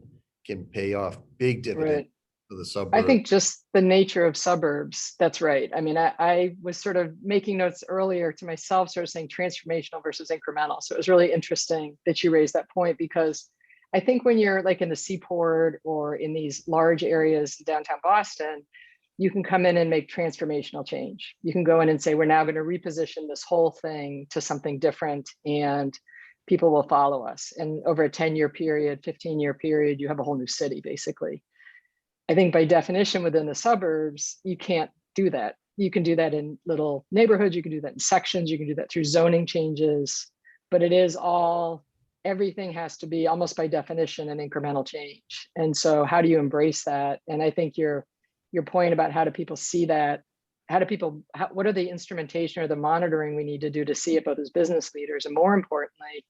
can pay off big dividends Right. for the suburbs. I think just the nature of suburbs, that's right. I mean, I was sort of making notes earlier to myself, sort of saying transformational versus incremental. So it was really interesting that you raised that point, because I think when you're like in the Seaport or in these large areas in downtown Boston, you can come in and make transformational change. You can go in and say, we're now going to reposition this whole thing to something different, and people will follow us. And over a 10-year period, 15-year period, you have a whole new city, basically. I think by definition within the suburbs, you can't do that. You can do that in little neighborhoods, you can do that in sections, you can do that through zoning changes, but it is all, everything has to be almost by definition an incremental change. And so how do you embrace that? And I think your point about how do people see that, what are the instrumentation or the monitoring we need to do to see it, both as business leaders, and more importantly,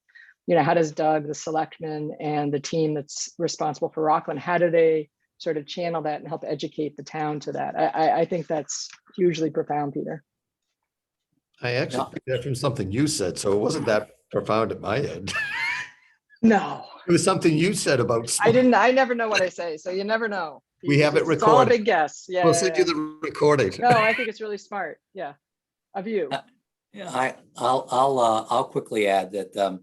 how does Doug, the selectman, and the team that's responsible for Rocklin, how do they sort of channel that and help educate the town to that? I think that's hugely profound, Peter. I actually picked that from something you said, so it wasn't that profound at my end. No, It was something you said about. I never know what I say, so you never know. We have it It's all a recorded. big guess. Yeah. We'll send you the recording. No, I think it's really smart. Yeah. Of you. Yeah, I'll quickly add that,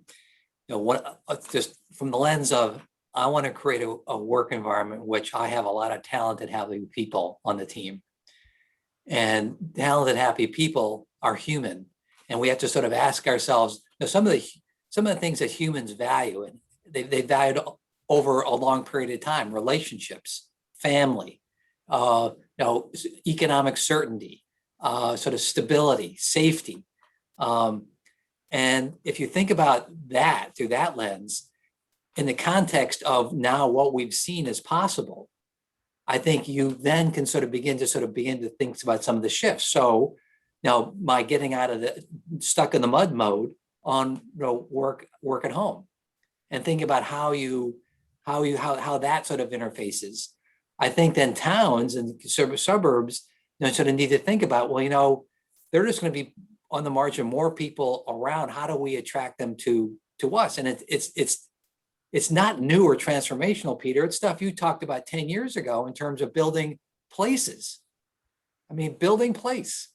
what, just from the lens of, I want to create a work environment in which I have a lot of talented, happy people on the team. And talented, happy people are human. And we have to sort of ask ourselves, some of the things that humans value, and they valued over a long period of time: relationships, family, economic certainty, sort of stability, safety. And if you think about that through that lens, in the context of now what we've seen as possible, I think you then can begin to think about some of the shifts. So now my getting out of the stuck in the mud mode on work at home, and thinking about how that sort of interfaces. I think then towns and suburbs sort of need to think about, they're just going to be on the margin, more people around. How do we attract them to us? And it's not new or transformational, Peter. It's stuff you talked about 10 years ago in terms of building places. Building place.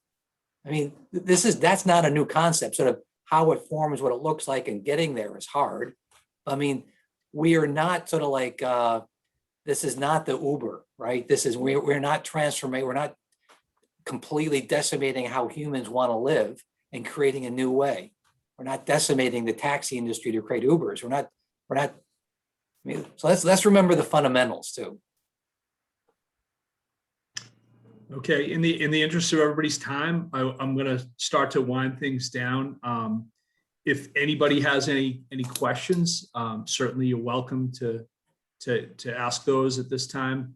That's not a new concept. Sort of how it forms, what it looks like, and getting there is hard. We are not sort of like, this is not the Uber, right? We're not transforming. We're not completely decimating how humans want to live and creating a new way. We're not decimating the taxi industry to create Ubers. We're not. So let's remember the fundamentals too. Okay, in the interest of everybody's time, I'm going to start to wind things down. If anybody has any questions, certainly you're welcome to ask those at this time.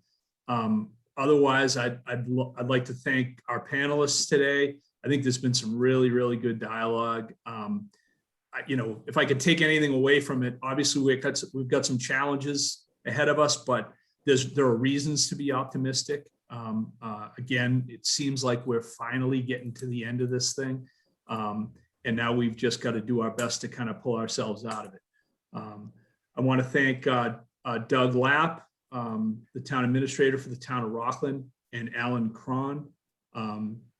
Otherwise, I'd like to thank our panelists today. I think there's been some really, really good dialogue. If I could take anything away from it, obviously we've got some challenges ahead of us, but there are reasons to be optimistic. Again, it seems like we're finally getting to the end of this thing. And now we've just got to do our best to kind of pull ourselves out of it. I want to thank Doug Lapp, the town administrator for the town of Rocklin, and Alan Cron.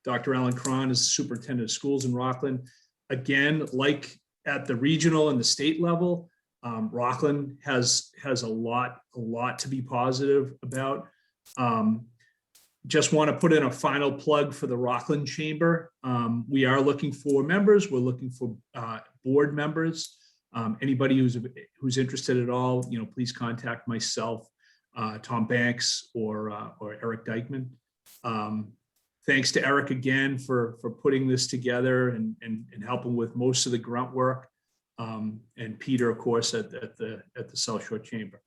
Dr. Alan Cron is superintendent of schools in Rocklin. Again, like at the regional and the state level, Rocklin has a lot to be positive about. Just want to put in a final plug for the Rockland Chamber. We are looking for members. We're looking for board members. Anybody who's interested at all, please contact myself, Tom Banks, or Eric Dykeman. Thanks to Eric again for putting this together and helping with most of the grunt work. And Peter, of course, at the South Shore Chamber.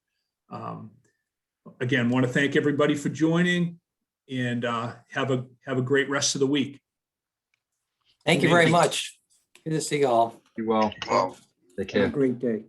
Again, want to thank everybody for joining, and have a great rest of the week. Thank you very much. Good to see you all. You well. Take Have a care. great day.